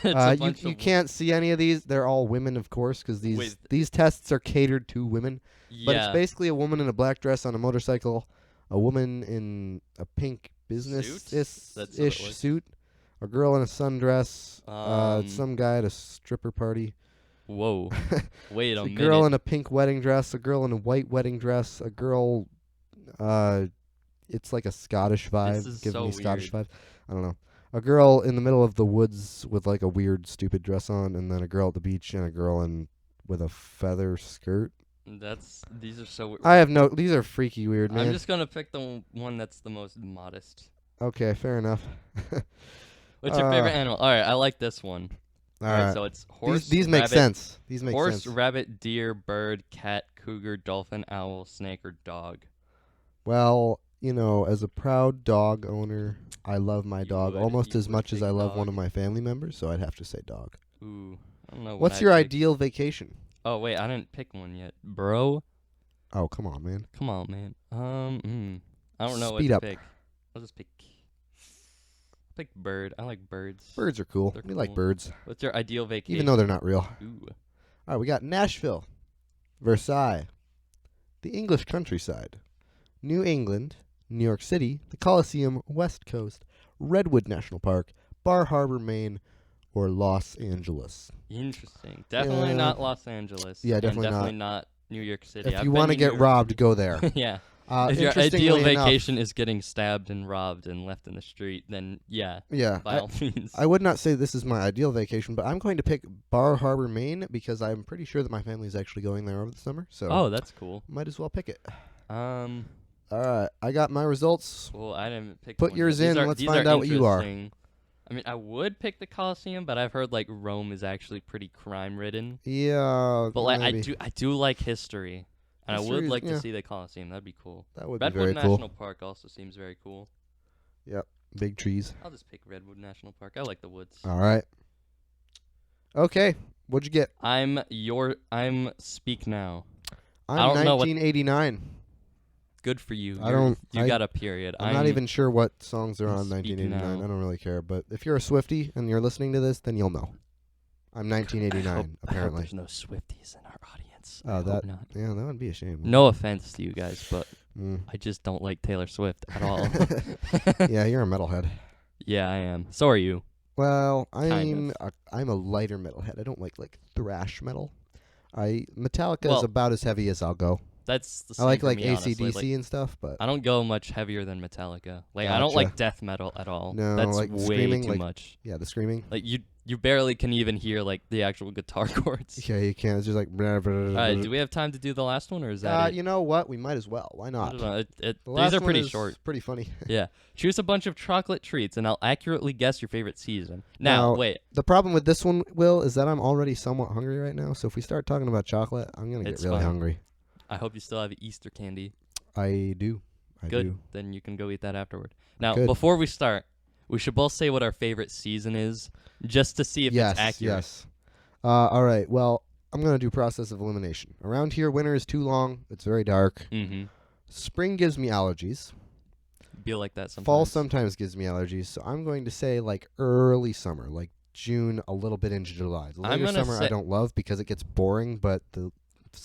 It's a bunch You of can't see any of these. They're all women, of course, because these tests are catered to women. But it's Yeah. basically a woman in a black dress on a motorcycle, a woman in a pink business That's what it ish was. suit, a girl in a sundress, Um, some guy at a stripper party, Whoa. Wait a a minute. girl in a pink wedding dress, a girl in a white wedding dress, a girl. It's like a Scottish vibe, is giving so me Scottish vibes. I don't know. A girl in the middle of the woods with like a weird, stupid dress on, and then a girl at the beach and a girl with a feather skirt. These are so weird. I have no. These are freaky weird, man. I'm just gonna pick the one that's the most modest. Okay, fair enough. What's your favorite animal? All right, I like this one. All right. So it's horse. These make rabbit, sense. These make Horse, sense. rabbit, deer, bird, cat, cougar, dolphin, owl, snake, or dog. Well, as a proud dog owner, I love my dog almost you as would much as pick I love dog. one of my family members, so I'd have to say dog. Ooh, I don't know. What's what your I'd pick. ideal vacation? Oh wait, I didn't pick one yet, bro. Oh, come on, man. Come on, man. I don't know Speed what up. to pick. I'll just pick. Pick bird. I like birds. Birds are cool. They're We like cool. birds, What's your ideal vacation? even though they're not real. Ooh. All right, we got Nashville, Versailles, the English countryside, New England, New York City, the Coliseum, West Coast, Redwood National Park, Bar Harbor, Maine, or Los Angeles. Interesting. Definitely Yeah. not Los Angeles. Yeah, and definitely definitely not New York City. If I've you been want to New get York robbed, go there. yeah. If your Interestingly ideal enough- vacation is getting stabbed and robbed and left in the street, then yeah, Yeah, by all means. I would not say this is my ideal vacation, but I'm going to pick Bar Harbor, Maine, because I'm pretty sure that my family is actually going there over the summer. So Oh, that's cool. might as well pick it. Well, All right, I got my results. I didn't pick. Put one yours yet. in, These let's these find are out what you are. interesting. I mean, I would pick the Coliseum, but I've heard like Rome is actually pretty crime-ridden. Yeah, But like maybe. I do like history, and I would History is- like yeah. to see the Coliseum. That'd be cool. That would be Redwood very National cool. Park also seems very cool. Big trees. I'll just pick Redwood National Park. I like the woods. All right. Okay, what'd you get? I'm speak now. I'm I don't know what- 1989. Good for you. I don't- You I- got a period. I'm not even sure what songs are on Speak 1989. Now. I don't really care, but if you're a Swiftie and you're listening to this, then you'll know. I'm 1989, I hope apparently. there's no Swifties in our audience. Oh, I hope that- not. Yeah, that would be a shame. No offense to you guys, but Mm. I just don't like Taylor Swift at all. Yeah, you're a metalhead. Yeah, I am. So are you. Well, Kind I'm a lighter metalhead. I don't like thrash metal. Metallica is Well, about as heavy as I'll go. That's the I same like for me, honestly. AC/DC and stuff, but I don't go much heavier than Metallica. Like I don't Gotcha. like death metal at all. No, That's like way screaming, too like- much. yeah, the screaming. Like you barely can even hear like the actual guitar chords. Yeah, you can't. It's just like. All right, do we have time to do the last one, or is that it? You know what? We might as well. Why I not? don't know. The These last are one pretty is short. Pretty funny. Yeah. Choose a bunch of chocolate treats, and I'll accurately guess your favorite season. Now, Now, wait. The problem with this one, Will, is that I'm already somewhat hungry right now. So if we start talking about chocolate, I'm gonna It's get really fine. hungry. I hope you still have Easter candy. I do. I Good. do. Then you can go eat that afterward. Now, Good. before we start, we should both say what our favorite season is, just to see if Yes. it's accurate. Yes. All right. Well, I'm gonna do process of elimination. Around here, winter is too long. It's very dark. Mm-hmm. Spring gives me allergies. Be like that sometimes. Fall sometimes gives me allergies. So I'm going to say like early summer, like June, a little bit into July. The I'm later gonna summer I say- don't love because it gets boring. But the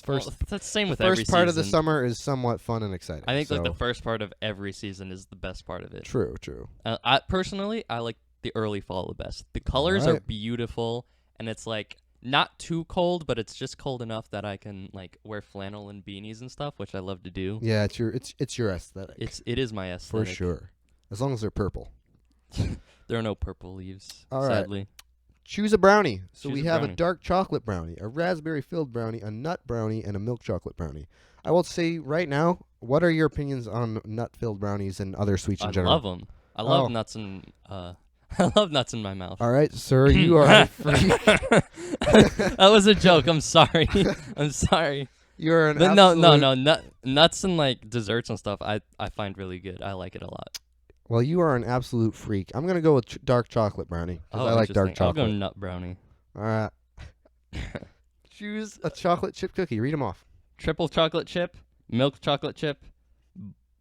first Well, that's the same with every first part of the season. summer is somewhat fun and exciting. I think so. like the first part of every season is the best part of it. True. True. I personally, I like the early fall the best. The colors are Alright. beautiful, and it's like not too cold, but it's just cold enough that I can like wear flannel and beanies and stuff, which I love to do. Yeah, it's your aesthetic. It is my aesthetic. for sure. As long as they're purple. There are no purple leaves, All right. sadly. Choose a brownie. So Choose we a have brownie. a dark chocolate brownie, a raspberry-filled brownie, a nut brownie, and a milk chocolate brownie. I will say right now, what are your opinions on nut-filled brownies and other sweets in I general? love them. I love Oh. nuts in I love nuts in my mouth. All right, sir, you are a freak. That was a joke. I'm sorry. I'm sorry. You're an But absolute... nuts and like desserts and stuff. I find really good. I like it a lot. Well, you are an absolute freak. I'm gonna go with dark chocolate brownie because I like dark interesting. I'll chocolate. go nut brownie. All right. Choose a chocolate chip cookie. Read them off. Triple chocolate chip, milk chocolate chip,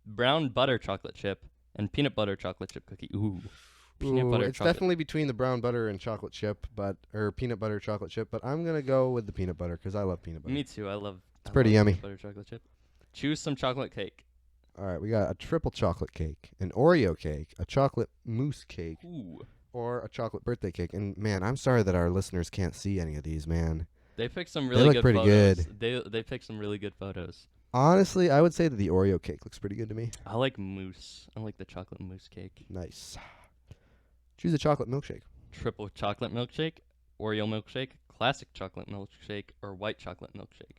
brown butter chocolate chip, and peanut butter chocolate chip cookie. Ooh. Peanut butter it's chocolate. definitely between the brown butter and chocolate chip, or peanut butter chocolate chip. But I'm gonna go with the peanut butter because I love peanut butter. Me too. I love. It's pretty yummy. Butter chocolate chip. Choose some chocolate cake. All right, we got a triple chocolate cake, an Oreo cake, a chocolate mousse cake, Ooh. or a chocolate birthday cake. And man, I'm sorry that our listeners can't see any of these, man. They picked some They really look good pretty photos. good. They picked some really good photos. Honestly, I would say that the Oreo cake looks pretty good to me. I like mousse. I like the chocolate mousse cake. Nice. Choose a chocolate milkshake. Triple chocolate milkshake, Oreo milkshake, classic chocolate milkshake, or white chocolate milkshake.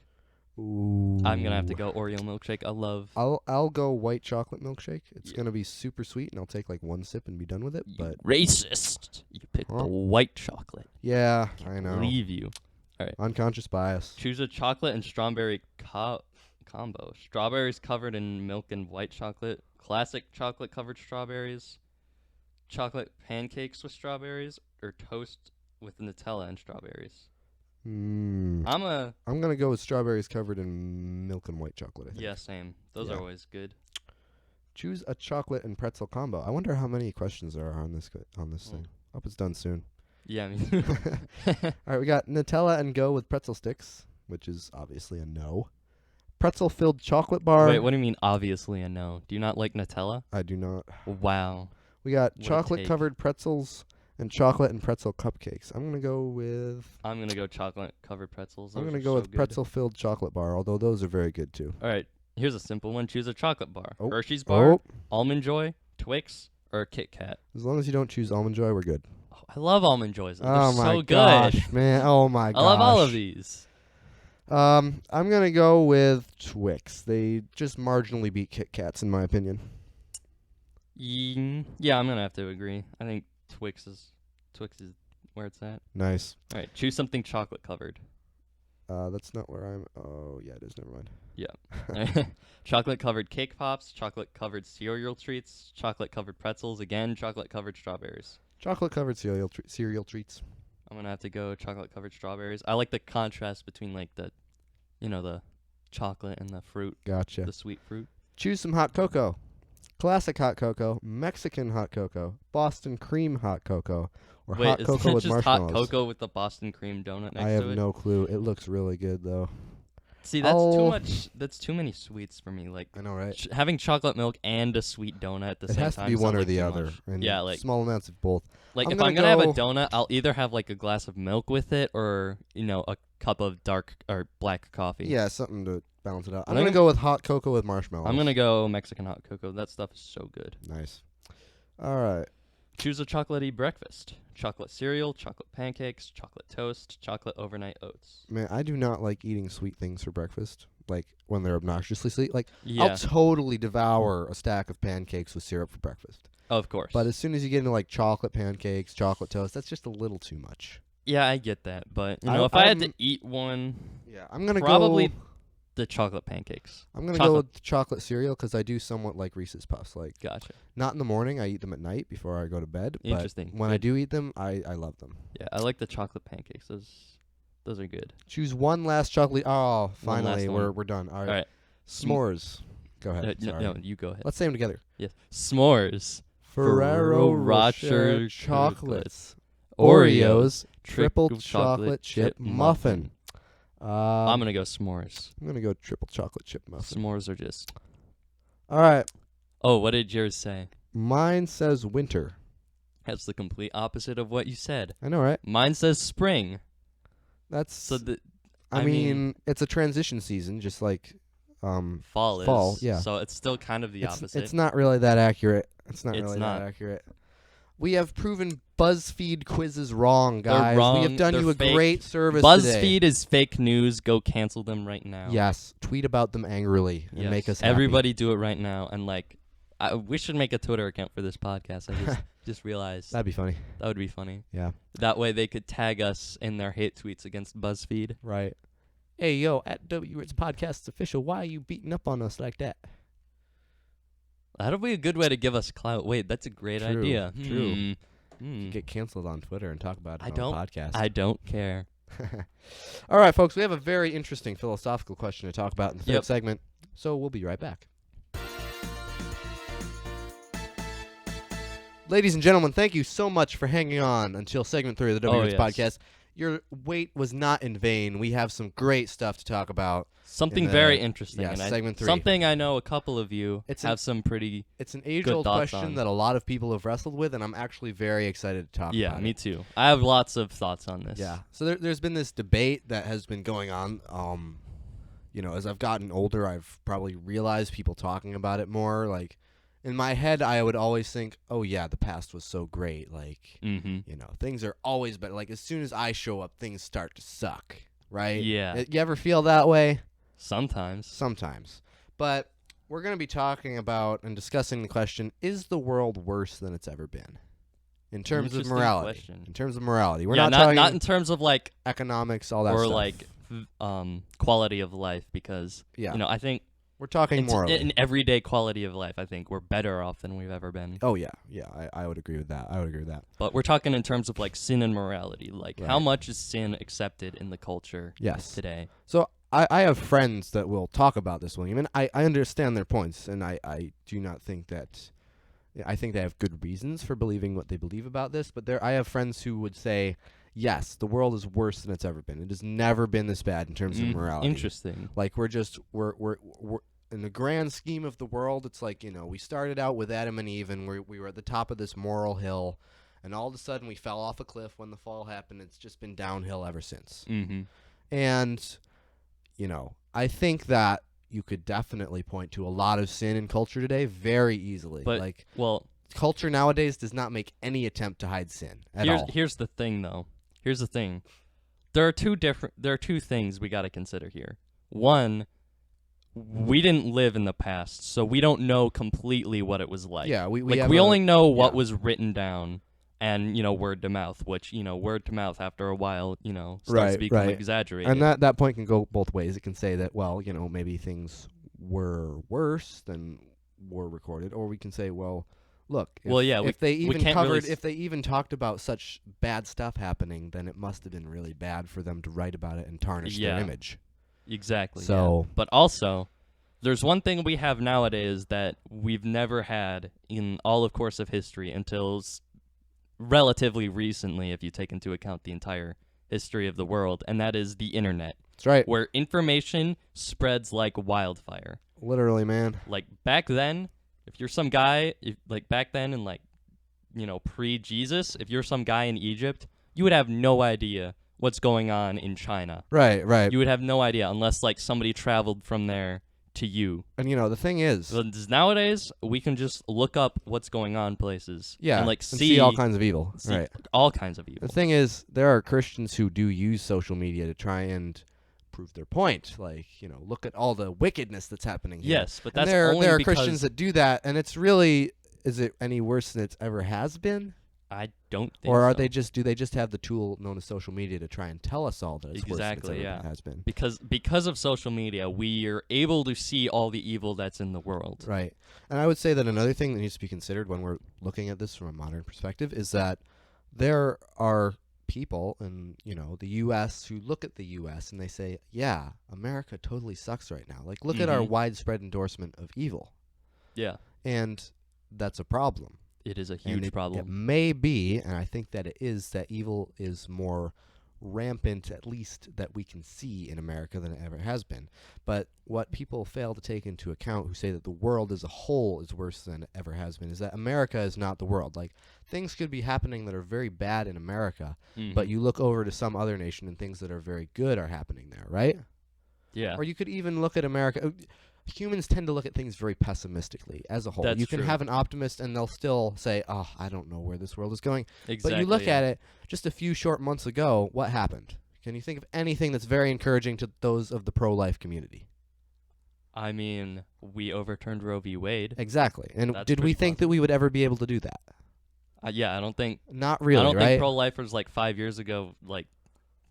Ooh. I'm gonna have to go Oreo milkshake. I love. I'll go white chocolate milkshake. It's Yeah. gonna be super sweet, and I'll take like one sip and be done with it. But Racist. You picked Huh? the white chocolate. yeah, I know. Leave you. Unconscious bias. Choose a chocolate and strawberry combo. Strawberries covered in milk and white chocolate. Classic chocolate covered strawberries. Chocolate pancakes with strawberries, or toast with Nutella and strawberries. Mm. I'm gonna go with strawberries covered in milk and white chocolate. I think. Yeah, same. Those Yeah. are always good. Choose a chocolate and pretzel combo. I wonder how many questions there are on this Mm. thing. Hope it's done soon. Yeah, I mean. All right, we got Nutella and go with pretzel sticks, which is obviously a no. Pretzel filled chocolate bar. Wait, what do you mean? Obviously, a no. Do you not like Nutella? I do not. Wow. We got What a chocolate take. covered pretzels and chocolate and pretzel cupcakes. I'm gonna go with. I'm gonna go chocolate covered pretzels. I'm Those gonna are go so with good. pretzel filled chocolate bar, although those are very good too. All right. Here's a simple one. Choose a chocolate bar. Oh. Hershey's bar, Oh, Almond Joy, Twix, or Kit Kat. as long as you don't choose Almond Joy, we're good. Oh, I love Almond Joys. They're Oh my so good. gosh, man! Oh my I gosh. love all of these. I'm gonna go with Twix. They just marginally beat Kit Kats in my opinion. Yeah, I'm gonna have to agree. I think Twix is where it's at. Nice. All right, choose something chocolate covered. That's not where I'm. Oh yeah, it is. Never mind. Chocolate covered cake pops, chocolate covered cereal treats, chocolate covered pretzels, again chocolate covered strawberries. Chocolate covered cereal treats. I'm gonna have to go chocolate covered strawberries. I like the contrast between like the chocolate and the fruit, Gotcha. the sweet fruit. Choose some hot cocoa. Classic hot cocoa, Mexican hot cocoa, Boston cream hot cocoa, or Wait, hot is cocoa it with just marshmallows. hot cocoa with the Boston cream donut next I have to it? no clue. It looks really good though. See, that's too I'll- much. That's too many sweets for me. Like I know, right? having chocolate milk and a sweet donut at the It same has to time. be sounds one or like the too other. much. And Yeah, like small amounts of both. Like I'm if gonna I'm gonna have a go- donut, I'll either have like a glass of milk with it or a cup of dark or black coffee. Yeah, something to balance it out. I'm I gonna think- go with hot cocoa with marshmallows. I'm gonna go Mexican hot cocoa. That stuff is so good. Nice. All right. Choose a chocolatey breakfast: chocolate cereal, chocolate pancakes, chocolate toast, chocolate overnight oats. Man, I do not like eating sweet things for breakfast. Like when they're obnoxiously sweet. Like Yeah, I'll totally devour a stack of pancakes with syrup for breakfast. of course. But as soon as you get into like chocolate pancakes, chocolate toast, that's just a little too much. yeah, I get that. But I- if I had to I'm- eat one, Yeah, I'm gonna probably go. the chocolate pancakes. I'm gonna chocolate- go with chocolate cereal because I do somewhat like Reese's Puffs. Like Gotcha. not in the morning, I eat them at night before I go to bed. But Interesting. when I Good. do eat them, I love them. Yeah, I like the chocolate pancakes. Those are good. Choose one last chocolate. Oh, One finally, last we're done. All right. All right. S'mores. Go ahead. No, Sorry. no, you go ahead. Let's say them together. Yes. S'mores. Ferrero Rocher Rocher chocolates. Oreos. Oreos. Triple chocolate chip muffin. I'm gonna go s'mores. I'm gonna go triple chocolate chip muffin. S'mores are just. All right. Oh, what did yours say? Mine says winter. That's the complete opposite of what you said. I know, right? Mine says spring. That's So I I mean, it's a transition season, just like fall is. fall, yeah. So it's still kind of the opposite. It's not really that accurate. It's not It's really not. that accurate. We have proven Buzzfeed quizzes wrong, They're guys. wrong. We have done They're you a fake. great service today. BuzzFeed is fake news. Go cancel them right now. Yes, tweet about them angrily and Yes. make us happy. Everybody do it right now. And we should make a Twitter account for this podcast. I just realized That'd be funny. that would be funny. Yeah. That way they could tag us in their hate tweets against BuzzFeed. Right. Hey, yo, at W Ritz Podcast's official, why are you beating up on us like that? That'll be a good way to give us clout. Wait, that's a great True, idea. true. Get canceled on Twitter and talk about it on the podcast. I don't care. All right, folks, we have a very interesting philosophical question to talk about in the third Yep. segment, so we'll be right back. Ladies and gentlemen, thank you so much for hanging on until segment 3 of the W Ritz podcast. Your wait was not in vain. We have some great stuff to talk about. Something very interesting. Yeah, and segment 3. Something I know a couple of you have some pretty. It's an age-old thoughts question on. that a lot of people have wrestled with, and I'm actually very excited to talk about Yeah, it. me too. I have lots of thoughts on this. Yeah. So there's been this debate that has been going on. As I've gotten older, I've probably realized people talking about it more. Like, in my head, I would always think, oh, yeah, the past was so great. Like, things are always better. Like, as soon as I show up, things start to suck, right? Yeah. You ever feel that way? Sometimes. Sometimes. But we're going to be talking about and discussing the question, is the world worse than it's ever been? In terms of Interesting morality. question. In terms of morality. We're Yeah, not talking not in terms of like economics, all that or stuff. like quality of life, because I think we're talking morally. in everyday quality of life, I think we're better off than we've ever been. Oh, yeah. Yeah, I would agree with that. But we're talking in terms of like sin and morality. Like, how Right. much is sin accepted in the culture Yes. today? So I have friends that will talk about this, William, and I understand their points, and I do not think that... I think they have good reasons for believing what they believe about this, but I have friends who would say, yes, the world is worse than it's ever been. It has never been this bad in terms of morality. Interesting. Like, we're in the grand scheme of the world, it's like, we started out with Adam and Eve, and we were at the top of this moral hill, and all of a sudden we fell off a cliff when the fall happened. It's just been downhill ever since. Mm-hmm. And, I think that you could definitely point to a lot of sin in culture today very easily. But, culture nowadays does not make any attempt to hide sin at all. Here's the thing, though. Here's the thing. There are two things we got to consider here. One, we didn't live in the past, so we don't know completely what it was like. Yeah, we only know what was written down and, word to mouth, which, word to mouth after a while, starts to become exaggerated. And that point can go both ways. It can say that, well, maybe things were worse than were recorded, or we can say, well, look, if they even talked about such bad stuff happening, then it must have been really bad for them to write about it and tarnish their image. Exactly. So, But also, there's one thing we have nowadays that we've never had in all of course of history until relatively recently, if you take into account the entire history of the world, and that is the internet. That's right. Where information spreads like wildfire. Literally, man. Like, back then, if you're some guy, back then in pre-Jesus, if you're some guy in Egypt, you would have no idea what's going on in China. Right. You would have no idea unless somebody traveled from there to you. And the thing is, nowadays we can just look up what's going on places. Yeah, and see all kinds of evil. Right. All kinds of evil. The thing is, there are Christians who do use social media to try and prove their point. Like, look at all the wickedness that's happening here. Yes, but that's there only are because Christians that do that, and it's really, is it any worse than it ever has been? I don't think Or are so. do they just have the tool known as social media to try and tell us all that it's worse than it's ever has been? Because of social media, we are able to see all the evil that's in the world. Right. And I would say that another thing that needs to be considered when we're looking at this from a modern perspective is that there are people in, the U.S. who look at the U.S. and they say, yeah, America totally sucks right now. Like, look at our widespread endorsement of evil. Yeah. And that's a problem. It is a huge problem. It may be, and I think that it is, that evil is more rampant, at least that we can see in America, than it ever has been. But what people fail to take into account who say that the world as a whole is worse than it ever has been is that America is not the world. Like, things could be happening that are very bad in America, but you look over to some other nation and things that are very good are happening there, right? Yeah. Or you could even look at America. Humans tend to look at things very pessimistically as a whole. That's you can true. have an optimist and they'll still say, oh, I don't know where this world is going. Exactly. But you look at it just a few short months ago, what happened? Can you think of anything that's very encouraging to those of the pro-life community? I mean, we overturned Roe v. Wade. Exactly. And That's did we pretty think that we would ever be able to do that? Yeah, I don't think. Not really, I don't right? think pro-lifers like 5 years ago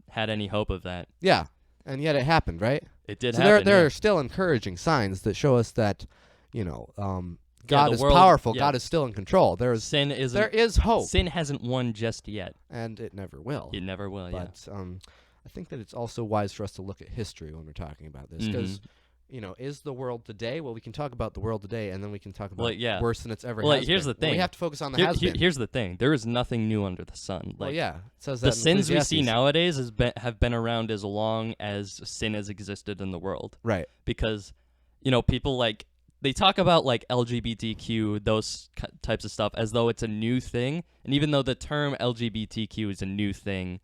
had any hope of that. Yeah. And yet it happened, right? It did So happen. there yeah. are still encouraging signs that show us that, God the is world- powerful. yeah. God is still in control. There is hope. Sin hasn't won just yet. And it never will. It never will. Yeah. But I think that it's also wise for us to look at history when we're talking about this, because is the world today? Well, we can talk about the world today, and then we can talk about worse than it's ever has here's been. the thing. We have to focus on the has been. Here's the thing. There is nothing new under the sun. Well, yeah, it says that the in sins we see Ecclesiastes. nowadays have been around as long as sin has existed in the world. Right. Because, people they talk about LGBTQ, those types of stuff, as though it's a new thing. And even though the term LGBTQ is a new thing,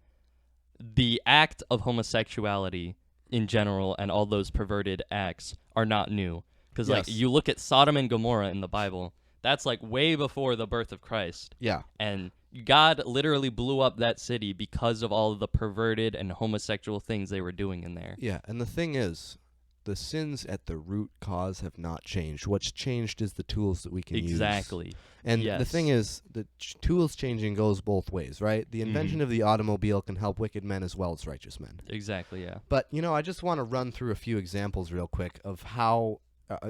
the act of homosexuality in general and all those perverted acts are not new. Because Yes. you look at Sodom and Gomorrah in the Bible, that's way before the birth of Christ. Yeah. And God literally blew up that city because of all of the perverted and homosexual things they were doing in there. Yeah, and the thing is, the sins at the root cause have not changed. What's changed is the tools that we can use. Exactly. And the Yes. thing is, the tools changing goes both ways, right? The invention of the automobile can help wicked men as well as righteous men. Exactly, yeah. But, I just want to run through a few examples real quick of how,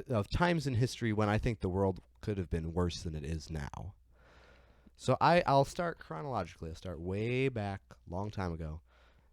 of times in history when I think the world could have been worse than it is now. So I'll start chronologically. I'll start way back, long time ago.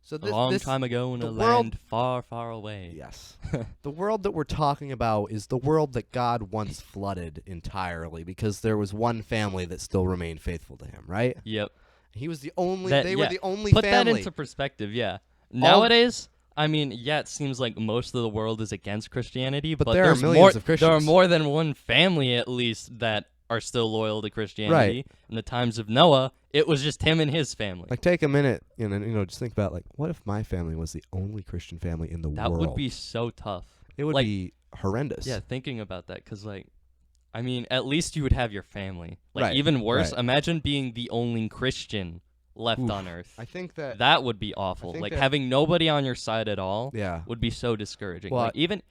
So A long time ago in a land far, far away. Yes. The world that we're talking about is the world that God once flooded entirely because there was one family that still remained faithful to him, right? Yep. He was the only, That- they were yeah. the only Put family. that into perspective, yeah. Nowadays, I mean, it seems like most of the world is against Christianity, but there are there's millions of Christians. There are more than one family, at least, that are still loyal to Christianity. Right. In the times of Noah, it was just him and his family. Like, take a minute, just think about, what if my family was the only Christian family in the that world? would be so tough. It would be horrendous. Yeah, thinking about that, because, I mean, at least you would have your family. Right, Even worse, right. imagine being the only Christian left on Earth. I think that... That would be awful. think that- Having nobody on your side at all Yeah. would be so discouraging. Well, Even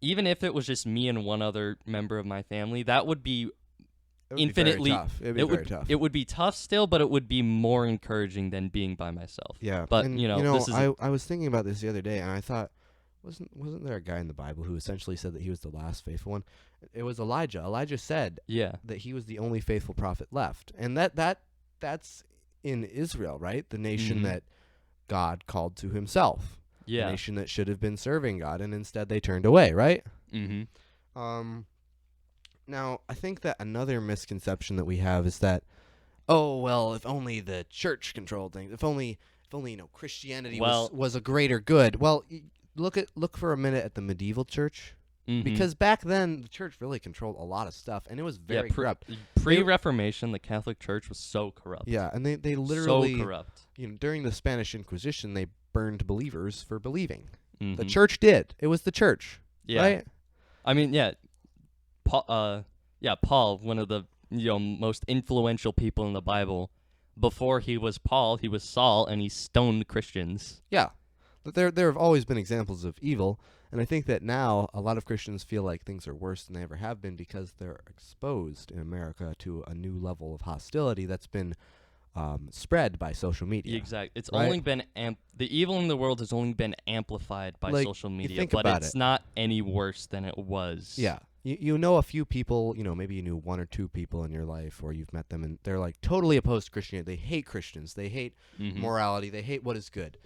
if it was just me and one other member of my family, that would be It would infinitely be very tough. It would be very tough. It would be tough still, but it would be more encouraging than being by myself. Yeah, But, and, this is I was thinking about this the other day, and I thought, wasn't there a guy in the Bible who essentially said that he was the last faithful one? It was Elijah. Elijah said yeah. that he was the only faithful prophet left, and that's in Israel, right? The nation that God called to Himself. Yeah. The nation that should have been serving God, and instead they turned away, right? Mm-hmm. Now, I think that another misconception that we have is that, oh, well, if only the church controlled things, if only Christianity was a greater good. Well, look for a minute at the medieval church, because back then the church really controlled a lot of stuff, and it was very corrupt. Pre-Reformation, the Catholic Church was so corrupt. Yeah, and they literally, so corrupt. During the Spanish Inquisition, they burned believers for believing. Mm-hmm. The church did. It was the church, right? I mean, yeah. Paul, one of the most influential people in the Bible. Before he was Paul, he was Saul, and he stoned Christians. Yeah, but there have always been examples of evil, and I think that now a lot of Christians feel like things are worse than they ever have been because they're exposed in America to a new level of hostility that's been spread by social media. Exactly. It's right? only been the evil in the world has only been amplified by social media, but it's not any worse than it was. Yeah. You know a few people, maybe you knew one or two people in your life, or you've met them, and they're totally opposed to Christianity. They hate Christians. They hate morality. They hate what is good.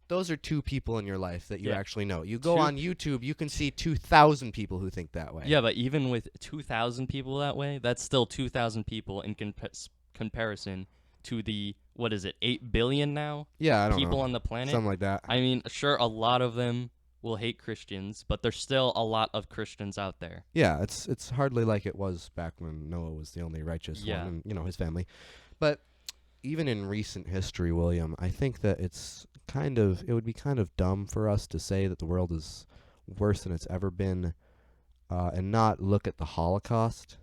Those are two people in your life that you actually know. You go on YouTube, you can see 2,000 people who think that way. Yeah, but even with 2,000 people that way, that's still 2,000 people in comparison to the, what is it, 8 billion now? Yeah, I don't people know. on the planet. Something like that. I mean, sure, a lot of them will hate Christians, but there's still a lot of Christians out there. Yeah, it's hardly like it was back when Noah was the only righteous one, and his family. But even in recent history, William, I think that it would be kind of dumb for us to say that the world is worse than it's ever been, and not look at the Holocaust.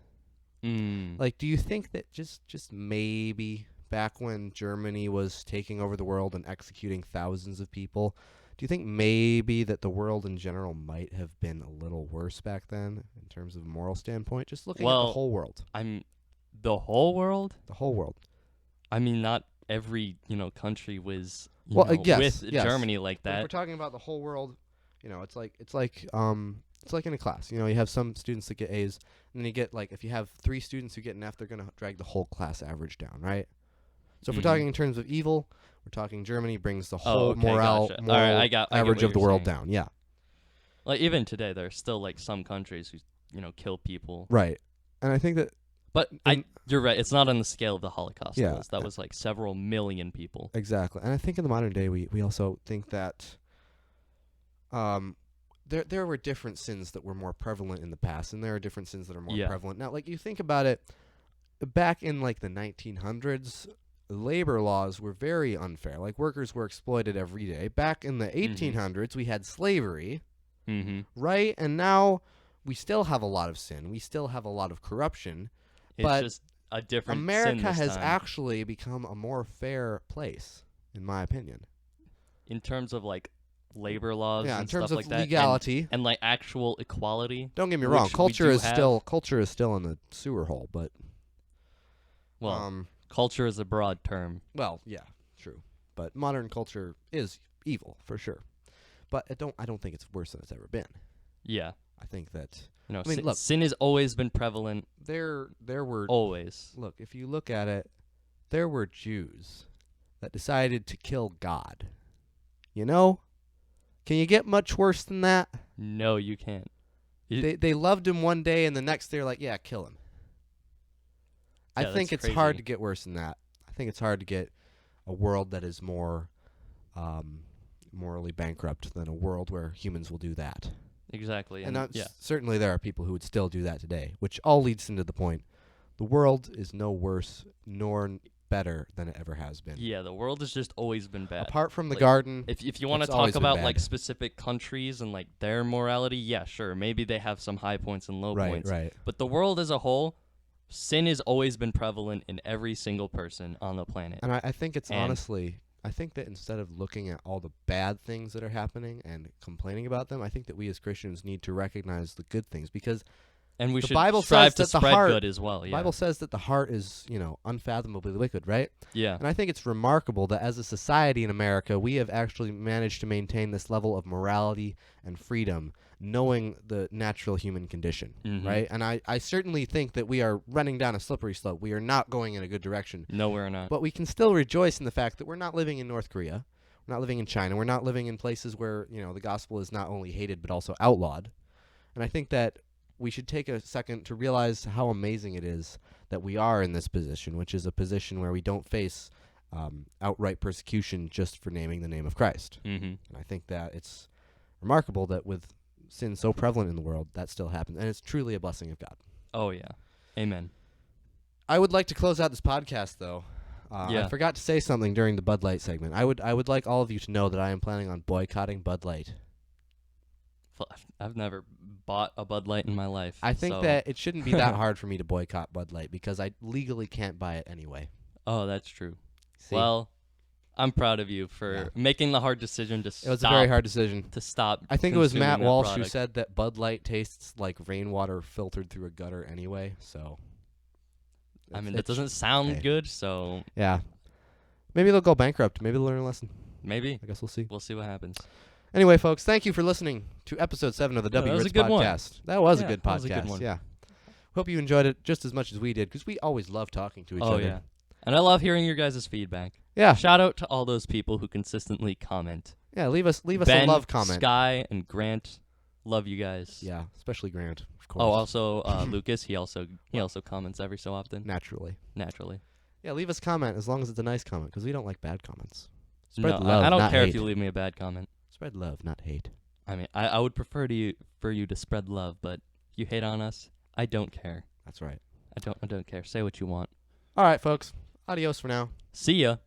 Like, do you think that just maybe back when Germany was taking over the world and executing thousands of people, do you think maybe that the world in general might have been a little worse back then in terms of a moral standpoint? Just looking at the whole world. The whole world? The whole world. I mean, not every, country was yes. with Germany like But that. if we're talking about the whole world, it's like in a class. You have some students that get A's, and then you get, like, if you have 3 students who get an F, they're going to drag the whole class average down, right? So if we're talking in terms of evil, we're talking Germany brings the whole moral average of the world down. Yeah. Like, even today, there are still, like, some countries who, kill people. Right. And I think that... But you're right. It's not on the scale of the Holocaust. Yeah. That was, like, several million people. Exactly. And I think in the modern day, we also think that there were different sins that were more prevalent in the past, and there are different sins that are more prevalent now. Like, you think about it, back in, like, the 1900s, labor laws were very unfair. Like, workers were exploited every day. Back in the 1800s, we had slavery, right? And now we still have a lot of sin. We still have a lot of corruption. It's just a different America sin this has time. actually become a more fair place, in my opinion. In terms of, like, labor laws in and terms stuff of like that. legality. And, like, actual equality. Don't get me wrong. Culture is still in the sewer hole, but... Well, culture is a broad term. Well, yeah, true. But modern culture is evil, for sure. But I don't think it's worse than it's ever been. Yeah. I think that... look, sin has always been prevalent. There were... Always. Look, if you look at it, there were Jews that decided to kill God. Can you get much worse than that? No, you can't. They loved him one day, and the next they're like, yeah, kill him. I think it's hard to get worse than that. I think it's hard to get a world that is more morally bankrupt than a world where humans will do that. Exactly. And certainly there are people who would still do that today, which all leads into the point. The world is no worse nor better than it ever has been. Yeah, the world has just always been bad. Apart from the garden, if you want to talk about, like, specific countries and, like, their morality, yeah, sure, maybe they have some high points and low points. Right. But the world as a whole, sin has always been prevalent in every single person on the planet. And I think it's honestly, I think that instead of looking at all the bad things that are happening and complaining about them, I think that we as Christians need to recognize the good things, because and we the should Bible strive says to that the spread heart, good as well. Yeah. The Bible says that the heart is, unfathomably wicked, right? Yeah. And I think it's remarkable that as a society in America, we have actually managed to maintain this level of morality and freedom, knowing the natural human condition, right? And I certainly think that we are running down a slippery slope. We are not going in a good direction. No, we're not. But we can still rejoice in the fact that we're not living in North Korea. We're not living in China. We're not living in places where, the gospel is not only hated but also outlawed. And I think that we should take a second to realize how amazing it is that we are in this position, which is a position where we don't face outright persecution just for naming the name of Christ. And I think that it's remarkable that with sin so prevalent in the world, that still happens. And it's truly a blessing of God. Oh, yeah. Amen. I would like to close out this podcast, though. I forgot to say something during the Bud Light segment. I would like all of you to know that I am planning on boycotting Bud Light. I've never bought a Bud Light in my life. I think that it shouldn't be that hard for me to boycott Bud Light because I legally can't buy it anyway. Oh, that's true. See? Well, I'm proud of you for making the hard decision to stop. It was a very hard decision. To stop. I think it was Matt Walsh product. who said that Bud Light tastes like rainwater filtered through a gutter anyway, so... I mean, that doesn't sound good, so... Yeah. Maybe they'll go bankrupt. Maybe they'll learn a lesson. Maybe. I guess we'll see. We'll see what happens. Anyway, folks, thank you for listening to episode 7 of the W Ritz podcast. That was a good podcast. That was a good one. Yeah. Hope you enjoyed it just as much as we did, because we always love talking to each other. Oh, yeah. And I love hearing your guys' feedback. Yeah. Shout out to all those people who consistently comment. Yeah, leave us a love comment. Sky and Grant, love you guys. Yeah, especially Grant, of course. Oh, also Lucas, he also comments every so often. Naturally. Yeah, leave us a comment as long as it's a nice comment, because we don't like bad comments. No, Spread love, I don't not care hate. if you leave me a bad comment. Spread love, not hate. I mean, I would prefer for you to spread love, but if you hate on us, I don't care. That's right. I don't care. Say what you want. All right, folks. Adios for now. See ya.